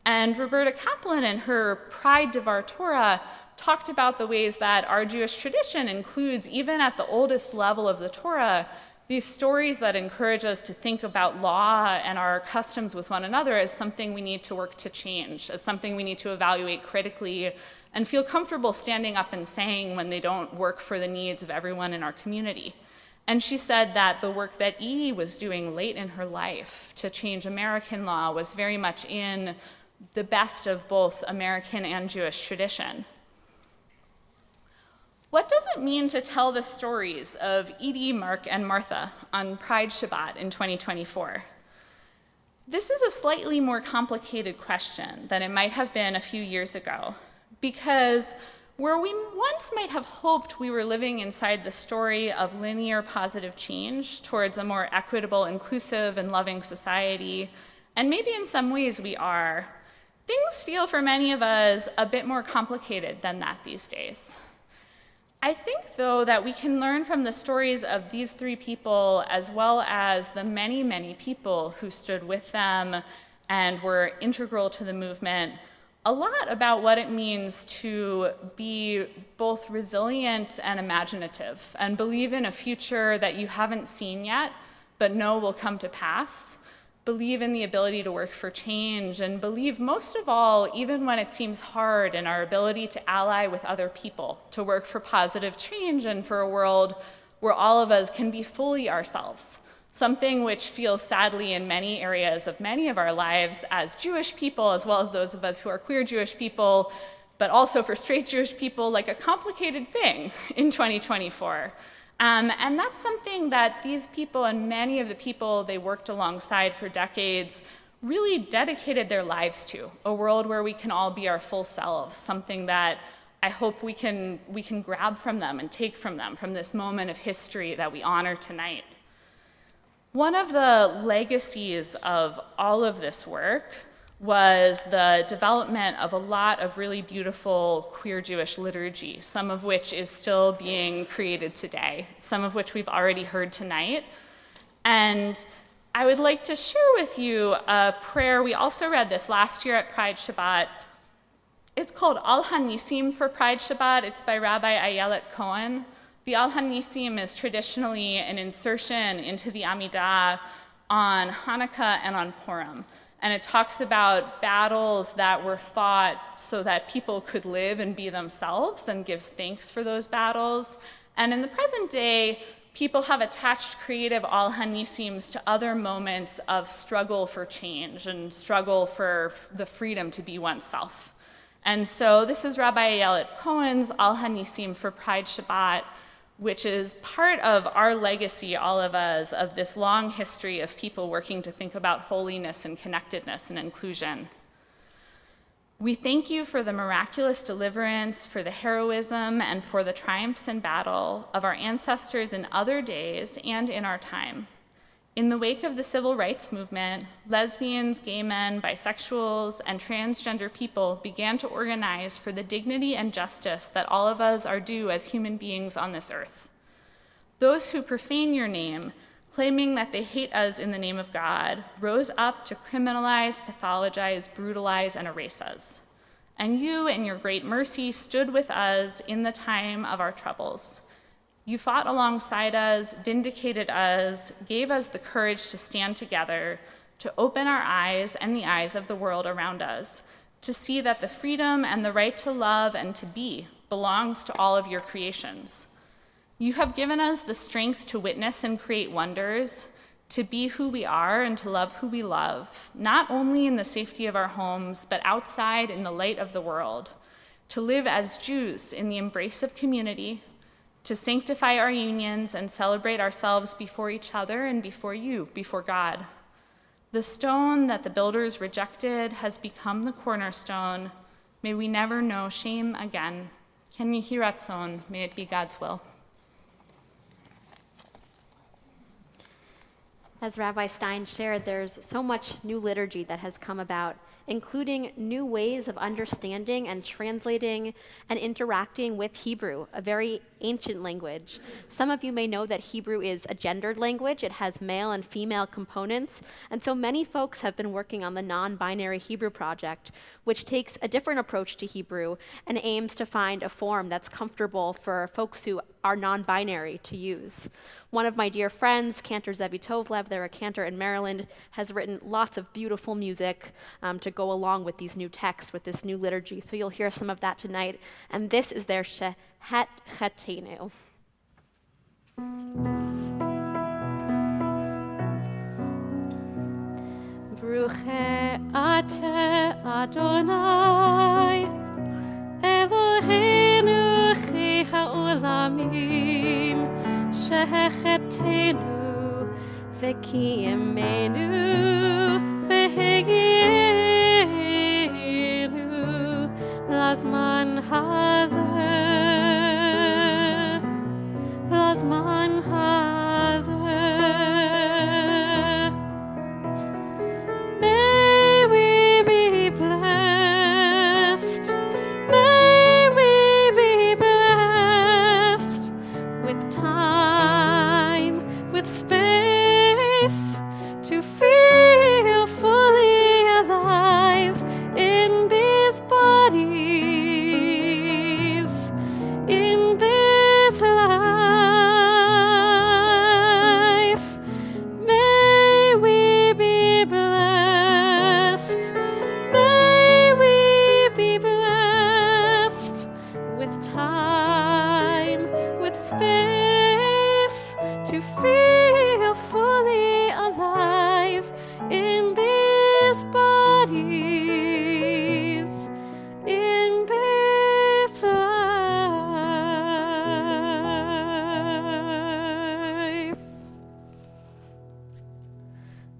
And Roberta Kaplan, in her Pride Devar Torah, talked about the ways that our Jewish tradition includes, even at the oldest level of the Torah, these stories that encourage us to think about law and our customs with one another as something we need to work to change, as something we need to evaluate critically and feel comfortable standing up and saying when they don't work for the needs of everyone in our community. And she said that the work that Edie was doing late in her life to change American law was very much in the best of both American and Jewish tradition. What does it mean to tell the stories of Edie, Mark, and Martha on Pride Shabbat in 2024? This is a slightly more complicated question than it might have been a few years ago, because where we once might have hoped we were living inside the story of linear positive change towards a more equitable, inclusive, and loving society, and maybe in some ways we are, things feel for many of us a bit more complicated than that these days. I think, though, that we can learn from the stories of these three people, as well as the many, many people who stood with them and were integral to the movement, a lot about what it means to be both resilient and imaginative, and believe in a future that you haven't seen yet, but know will come to pass. Believe in the ability to work for change, and believe most of all, even when it seems hard, in our ability to ally with other people, to work for positive change and for a world where all of us can be fully ourselves, something which feels sadly in many areas of many of our lives as Jewish people, as well as those of us who are queer Jewish people, but also for straight Jewish people, like a complicated thing in 2024. And that's something that these people and many of the people they worked alongside for decades really dedicated their lives to, a world where we can all be our full selves, something that I hope we can grab from them and take from them, from this moment of history that we honor tonight. One of the legacies of all of this work was the development of a lot of really beautiful queer Jewish liturgy, some of which is still being created today, some of which we've already heard tonight. And I would like to share with you a prayer. We also read this last year at Pride Shabbat. It's called Al HaNisim for Pride Shabbat. It's by Rabbi Ayelet Cohen. The Al HaNisim is traditionally an insertion into the Amidah on Hanukkah and on Purim. And it talks about battles that were fought so that people could live and be themselves, and gives thanks for those battles. And in the present day, people have attached creative Al HaNisims to other moments of struggle for change and struggle for the freedom to be oneself. And so this is Rabbi Ayelet Cohen's Al HaNisim for Pride Shabbat, which is part of our legacy, all of us, of this long history of people working to think about holiness and connectedness and inclusion. We thank you for the miraculous deliverance, for the heroism, and for the triumphs in battle of our ancestors in other days and in our time. In the wake of the civil rights movement, lesbians, gay men, bisexuals, and transgender people began to organize for the dignity and justice that all of us are due as human beings on this earth. Those who profane your name, claiming that they hate us in the name of God, rose up to criminalize, pathologize, brutalize, and erase us. And you, in your great mercy, stood with us in the time of our troubles. You fought alongside us, vindicated us, gave us the courage to stand together, to open our eyes and the eyes of the world around us, to see that the freedom and the right to love and to be belongs to all of your creations. You have given us the strength to witness and create wonders, to be who we are and to love who we love, not only in the safety of our homes, but outside in the light of the world, to live as Jews in the embrace of community, to sanctify our unions and celebrate ourselves before each other and before you, before God. The stone that the builders rejected has become the cornerstone. May we never know shame again. Ken Yehi Ratzon, may it be God's will. As Rabbi Stein shared, there's so much new liturgy that has come about, including new ways of understanding and translating and interacting with Hebrew, a very ancient language. Some of you may know that Hebrew is a gendered language. It has male and female components, and so many folks have been working on the non-binary Hebrew project, which takes a different approach to Hebrew and aims to find a form that's comfortable for folks who are non-binary to use. One of my dear friends, Cantor Zevi Tovlev, they're a cantor in Maryland, has written lots of beautiful music to go along with these new texts, with this new liturgy. So you'll hear some of that tonight. And this is their Shehet Chetenu. Bruche ate Adonai, Eloheinu chi ha'olamim, Shechetenu v'kiyemenu v'hegienu lazman hazeh, lazman hazeh. May we be blessed. May we be blessed.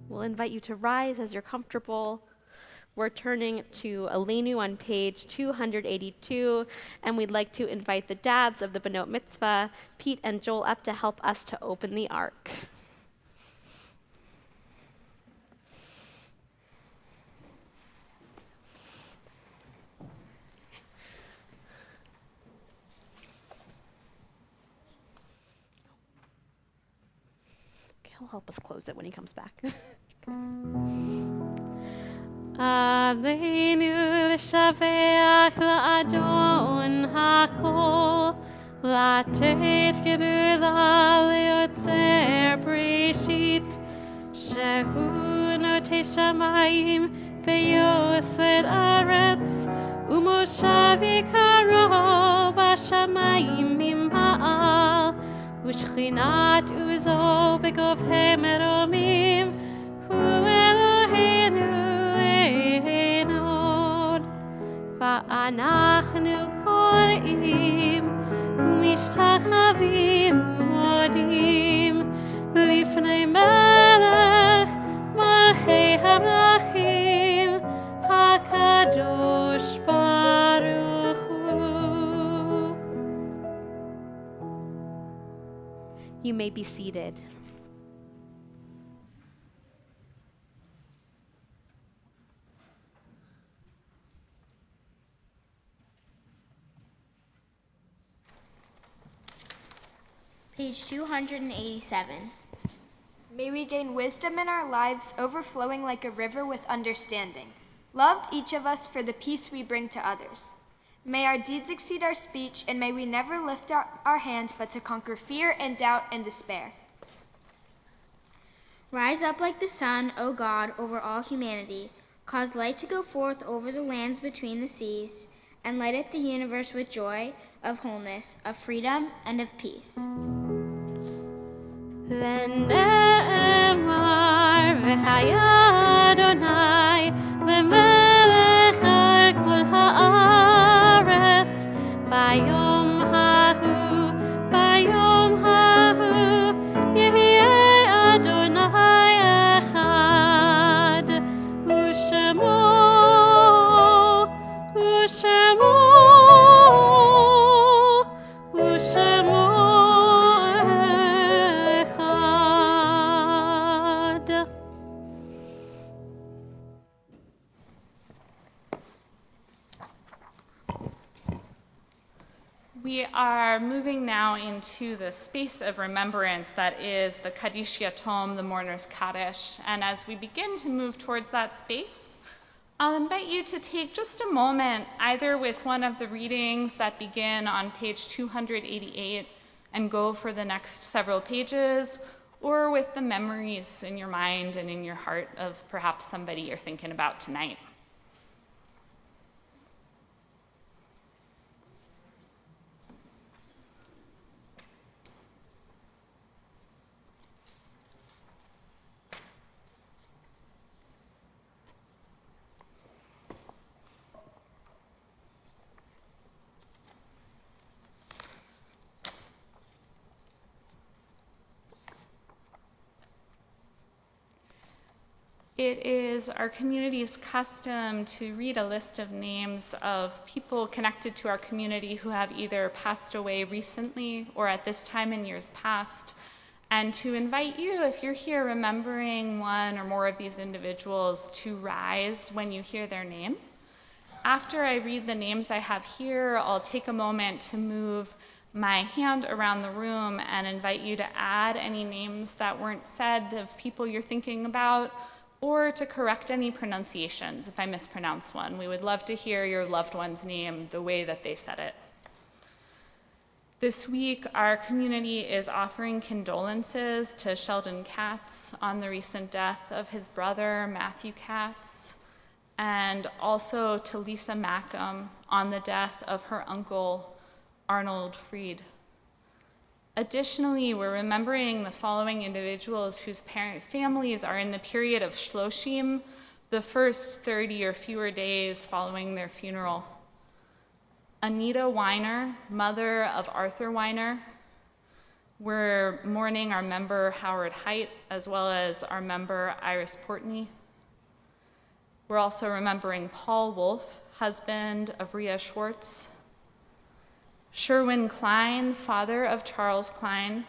We'll invite you to rise as you're comfortable. We're turning to Aleinu on page 282, and we'd like to invite the dads of the Benot Mitzvah, Pete and Joel, up to help us to open the ark. He'll help us close it when he comes back. עלינו לשבח לאדון הכל, לתת גדולה ליוצר בראשית, שהוא נוטה שמיים ויוסד ארץ, ומושב יקרו בשמיים ממעל, ושכינת עוזו בגובהי מרומים, הוא אלוהינו ואנחנו קוראים ומשתחווים ומודים לפני מלך מלכי המלכים הקדוש ברוך הוא. You may be seated. Page 287. May we gain wisdom in our lives, overflowing like a river with understanding. Loved each of us for the peace we bring to others. May our deeds exceed our speech, and may we never lift our hands but to conquer fear and doubt and despair. Rise up like the sun, O God, over all humanity. Cause light to go forth over the lands between the seas, and light up the universe with joy of wholeness, of freedom, and of peace. ונאמר והיה אדוני למלך על כל הארץ ביום ההוא יהיה אדוני אחד ושמו We are moving now into the space of remembrance that is the Kaddish Yatom, the mourner's Kaddish. And as we begin to move towards that space, I'll invite you to take just a moment, either with one of the readings that begin on page 288 and go for the next several pages, or with the memories in your mind and in your heart of perhaps somebody you're thinking about tonight. It is our community's custom to read a list of names of people connected to our community who have either passed away recently or at this time in years past, and to invite you, if you're here remembering one or more of these individuals, to rise when you hear their name. After I read the names I have here, I'll take a moment to move my hand around the room and invite you to add any names that weren't said of people you're thinking about, or to correct any pronunciations if I mispronounce one. We would love to hear your loved one's name the way that they said it. This week, our community is offering condolences to Sheldon Katz on the recent death of his brother, Matthew Katz, and also to Lisa Mackham on the death of her uncle, Arnold Fried. Additionally, we're remembering the following individuals whose families are in the period of Shloshim, the first 30 or fewer days following their funeral. Anita Weiner, mother of Arthur Weiner. We're mourning our member Howard Height, as well as our member Iris Portney. We're also remembering Paul Wolf, husband of Rhea Schwartz, Sherwin Klein, father of Charles Klein,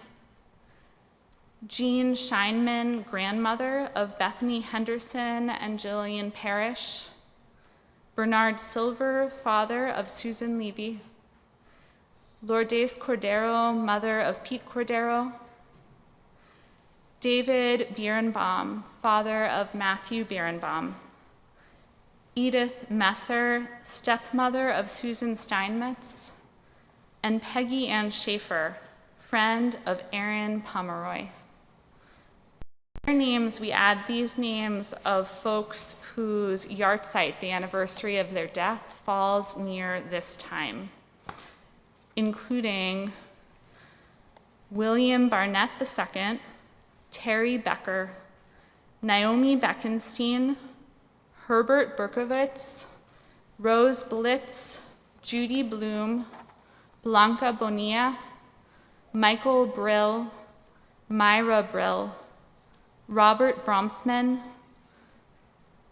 Jean Scheinman, grandmother of Bethany Henderson and Jillian Parrish, Bernard Silver, father of Susan Levy, Lourdes Cordero, mother of Pete Cordero, David Birnbaum, father of Matthew Birnbaum, Edith Messer, stepmother of Susan Steinmetz, and Peggy Ann Schaefer, friend of Aaron Pomeroy. Their names, we add these names of folks whose yahrzeit, the anniversary of their death, falls near this time, including William Barnett II, Terry Becker, Naomi Beckenstein, Herbert Berkowitz, Rose Blitz, Judy Bloom, Blanca Bonilla, Michael Brill, Myra Brill, Robert Bromfman,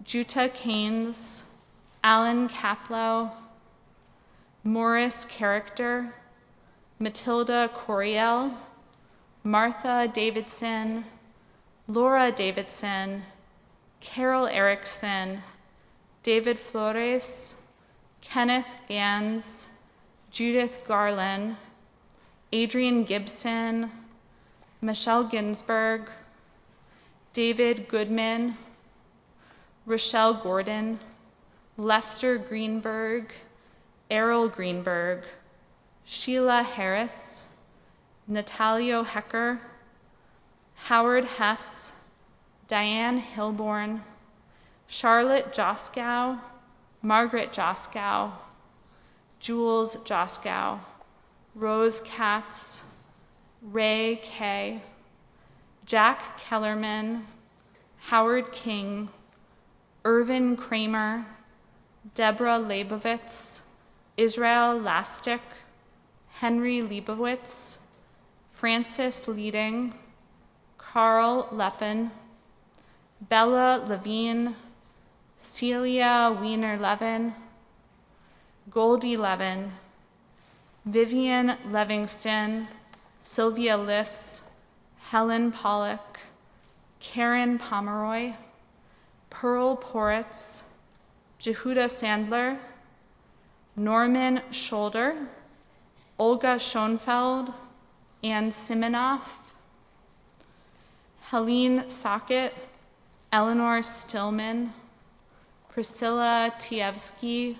Jutta Keynes, Alan Kaplow, Morris Character, Matilda Coriel, Martha Davidson, Laura Davidson, Carol Erickson, David Flores, Kenneth Gans, Judith Garland, Adrian Gibson, Michelle Ginsburg, David Goodman, Rochelle Gordon, Lester Greenberg, Errol Greenberg, Sheila Harris, Natalio Hecker, Howard Hess, Diane Hilborn, Charlotte Joskow, Margaret Joskow, Jules Joskow, Rose Katz, Ray Kay, Jack Kellerman, Howard King, Irvin Kramer, Deborah Leibovitz, Israel Lastic, Henry Leibowitz, Francis Leading, Carl Leppin, Bella Levine, Celia Wiener-Levin, Goldie Levin, Vivian Livingston, Sylvia Liss, Helen Pollock, Karen Pomeroy, Pearl Poritz, Jehuda Sandler, Norman Scholder, Olga Schoenfeld, Ann Simonoff, Helene Sockett, Eleanor Stillman, Priscilla Tievsky,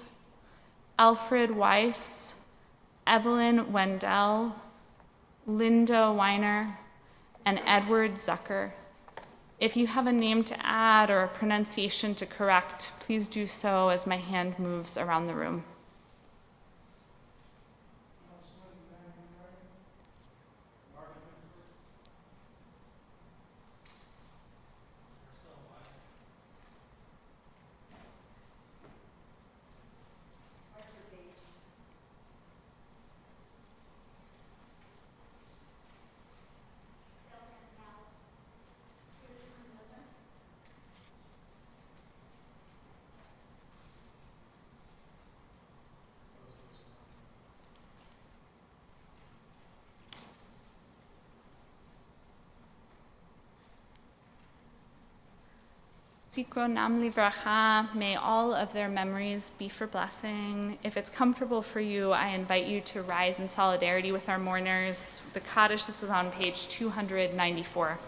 Alfred Weiss, Evelyn Wendell, Linda Weiner, and Edward Zucker. If you have a name to add or a pronunciation to correct, please do so as my hand moves around the room. Zikro Nam Livracha, may all of their memories be for blessing. If it's comfortable for you, I invite you to rise in solidarity with our mourners. The Kaddish, this is on page 294.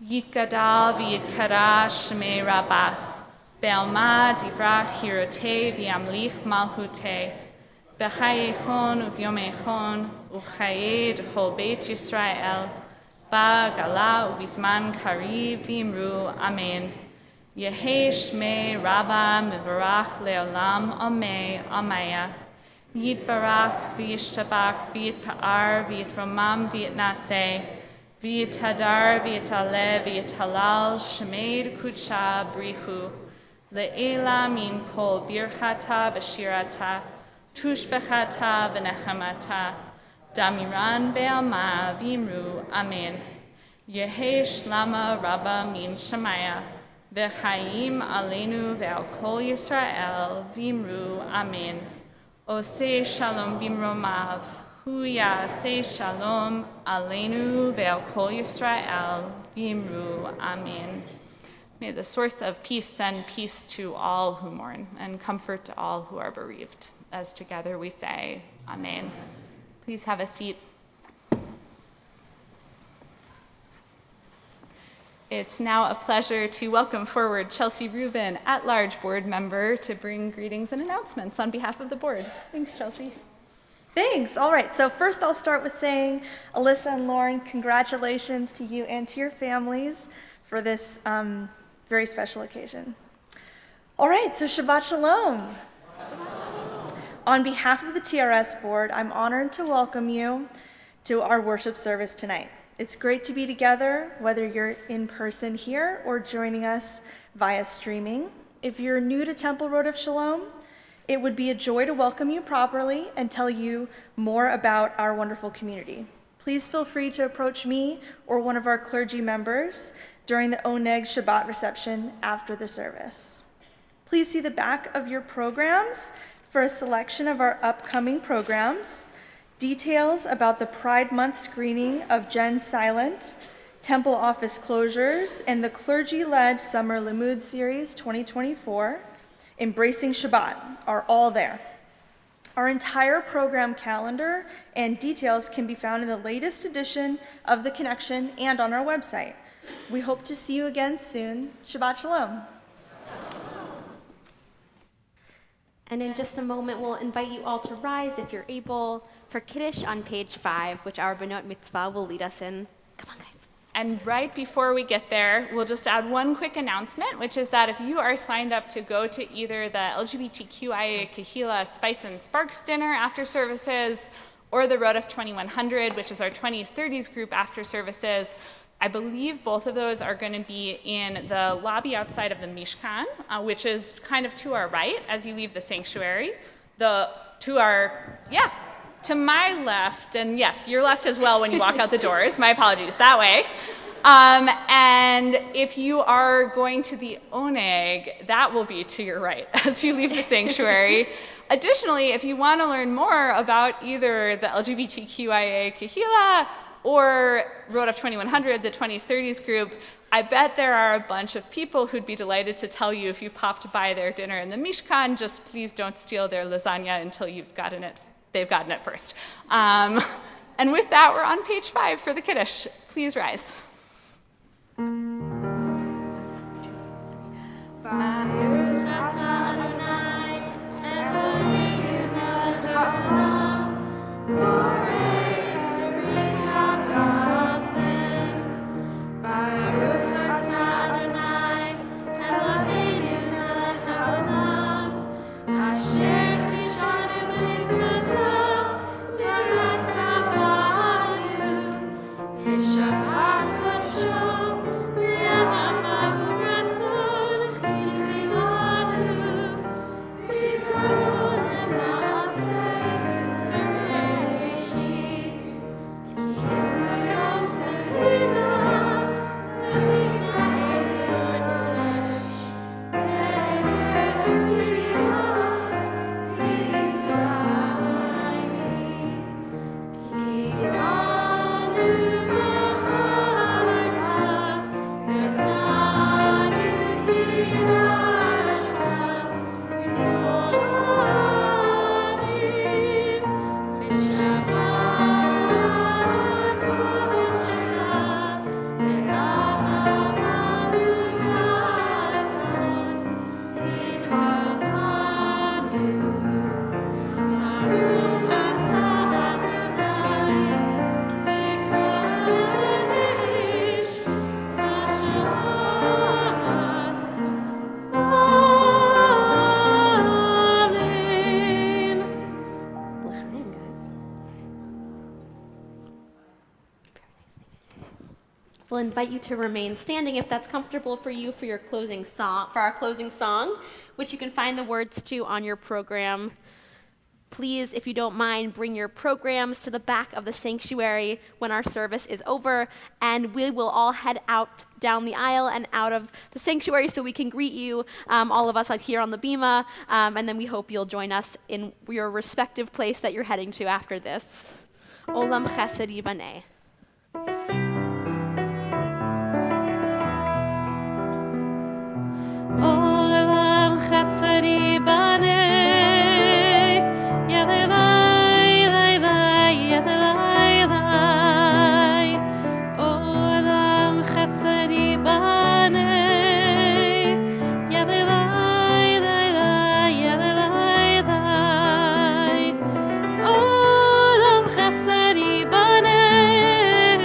Yitgadal v'yitkara shemei rabbah, be'alma divrach hirote v'yamlich malhute, b'chayechon u'vyomechon u'chayed chol beit Yisrael, Ba gala uvisman kari vimru amen. Yehe shmei rabba mivarach leolam amei amaya. Yitbarach v'yishtabach v'yitpa'ar v'yitromam v'yitnaseh. V'yitadar v'yitale v'yitalal shemeid kudsha brichu. Le'ela min kol birchata v'shirata. Tushbechata v'nechamata. Damiran be'alma v'imru amen. Yehi shlama rabba min shemaya. V'chaim aleinu ve'al kol Yisrael v'imru amen. Oseh shalom bimromav. Hu ya'aseh shalom aleinu ve'al kol Yisrael v'imru amen. May the source of peace send peace to all who mourn and comfort to all who are bereaved. As together we say, Amen. Please have a seat. It's now a pleasure to welcome forward Chelsea Rubin, at-large board member, to bring greetings and announcements on behalf of the board. Thanks, Chelsea. Thanks. All right. So first I'll start with saying, Alyssa and Lauren, congratulations to you and to your families for this very special occasion. All right. So Shabbat Shalom. On behalf of the TRS board, I'm honored to welcome you to our worship service tonight. It's great to be together, whether you're in person here or joining us via streaming. If you're new to Temple Road of Shalom, it would be a joy to welcome you properly and tell you more about our wonderful community. Please feel free to approach me or one of our clergy members during the Oneg Shabbat reception after the service. Please see the back of your programs for a selection of our upcoming programs, details about the Pride Month screening of Jen Silent, temple office closures, and the clergy-led Summer Limud Series 2024, Embracing Shabbat, are all there. Our entire program calendar and details can be found in the latest edition of The Connection and on our website. We hope to see you again soon. Shabbat Shalom. And in just a moment, we'll invite you all to rise, if you're able, for Kiddush on page 5, which our Benot Mitzvah will lead us in. Come on, guys. And right before we get there, we'll just add one quick announcement, which is that if you are signed up to go to either the LGBTQIA Kahila Spice and Sparks dinner after services, or the Road of 2100, which is our 20s, 30s group after services, I believe both of those are going to be in the lobby outside of the Mishkan, which is kind of to our right as you leave the sanctuary. To my left, and yes, your left as well when you walk out the doors. My apologies, that way. And if you are going to the Oneg, that will be to your right as you leave the sanctuary. Additionally, if you want to learn more about either the LGBTQIA Kahila or Road of 2100, the 20s, 30s group, I bet there are a bunch of people who'd be delighted to tell you if you popped by their dinner in the Mishkan, just please don't steal their lasagna until they've gotten it first. And with that, we're on page 5 for the Kiddush. Please rise. We'll invite you to remain standing if that's comfortable for you for your closing song, for our closing song, which you can find the words to on your program. Please, if you don't mind, bring your programs to the back of the sanctuary when our service is over, and we will all head out down the aisle and out of the sanctuary so we can greet you, all of us here on the bima, and then we hope you'll join us in your respective place that you're heading to after this. Olam chesed yibaneh. Olam chesed yibaneh, yadai, yadai, yadai. Olam chesed yibaneh, yadai, yadai, yadai. Olam chesed yibaneh,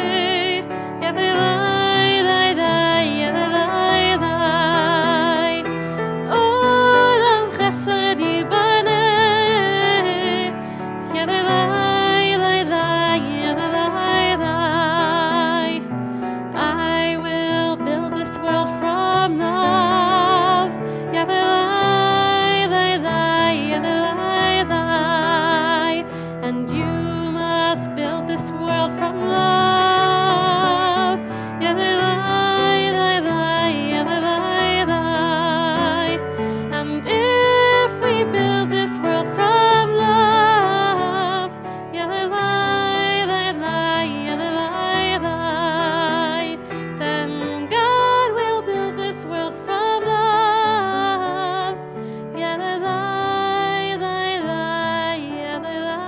yadai, yadai, yadai. Olam chesed yibaneh, yadai, yadai, yadai. I will build this world from love, yadai, yadai, yadai. And you must build this world from love, yadai, yadai, yadai. And if we build this world from love, yadai, yadai, yadai, then God will build this world from love, yadai, yadai, yadai.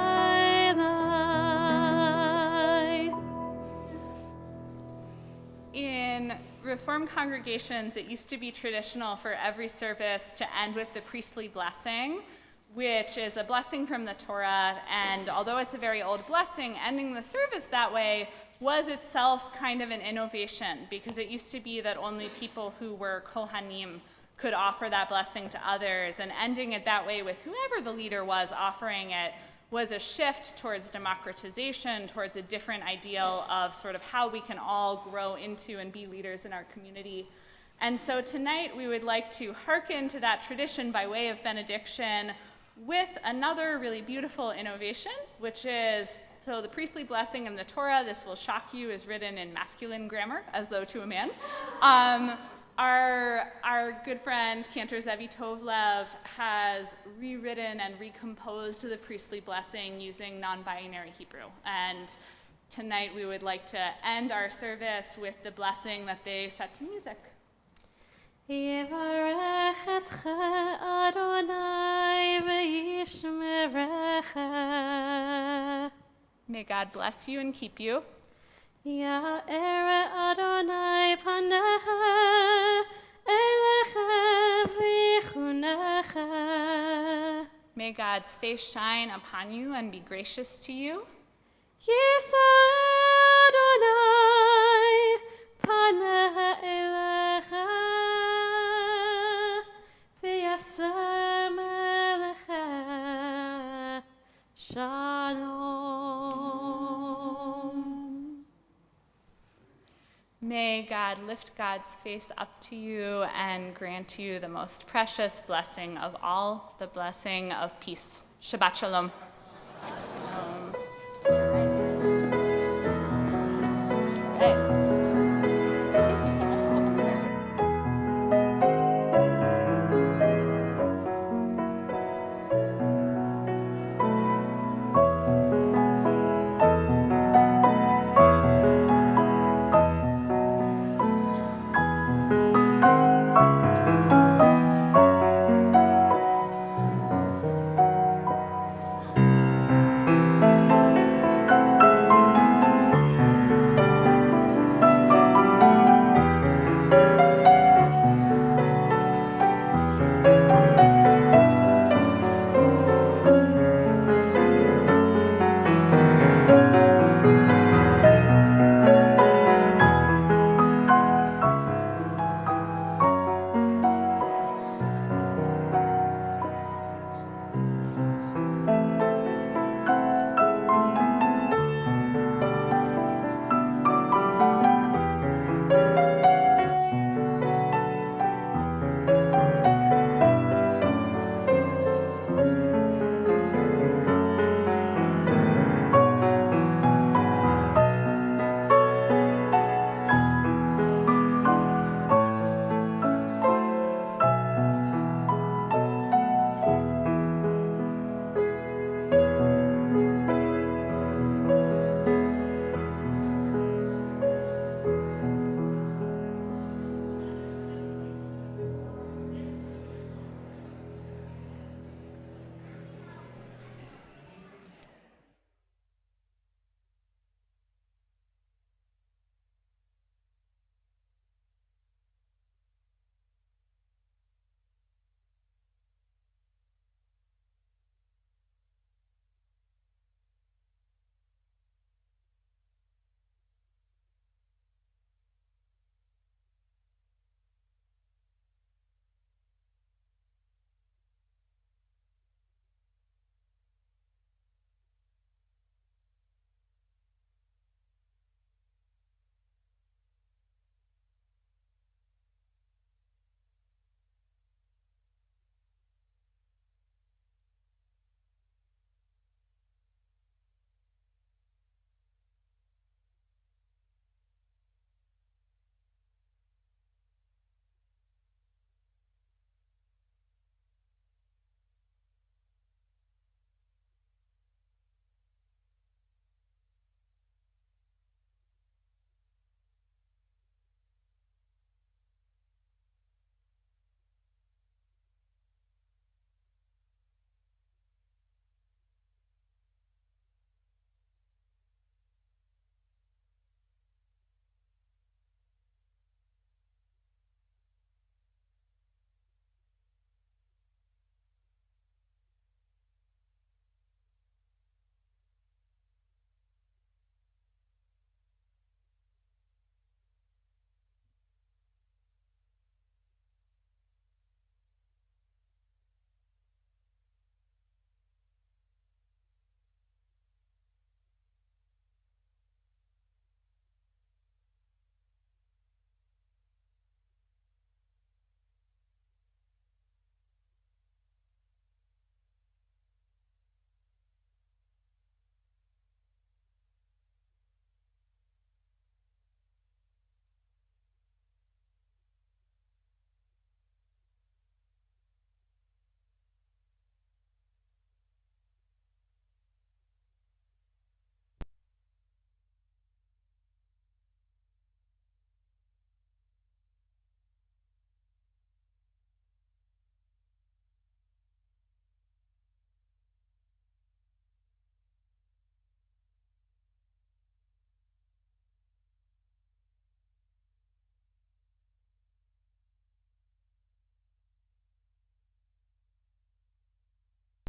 In Reformed congregations, it used to be traditional for every service to end with the priestly blessing, which is a blessing from the Torah. And although it's a very old blessing, ending the service that way was itself kind of an innovation, because it used to be that only people who were Kohanim could offer that blessing to others. And ending it that way with whoever the leader was offering it was a shift towards democratization, towards a different ideal of sort of how we can all grow into and be leaders in our community. And so tonight we would like to hearken to that tradition by way of benediction with another really beautiful innovation, which is, so the priestly blessing in the Torah, this will shock you, is written in masculine grammar, as though to a man. Our good friend Cantor Zevi Tovlev has rewritten and recomposed the priestly blessing using non-binary Hebrew. And tonight we would like to end our service with the blessing that they set to music. Yivarechetcha Adonai v'yishmerecha. May God bless you and keep you. Ya'ere Adonai panecha elecha v'yichunecha. May God's face shine upon you and be gracious to you. Yisa Adonai panecha elecha v'yasem elecha shalom. May God lift God's face up to you and grant you the most precious blessing of all, the blessing of peace. Shabbat shalom.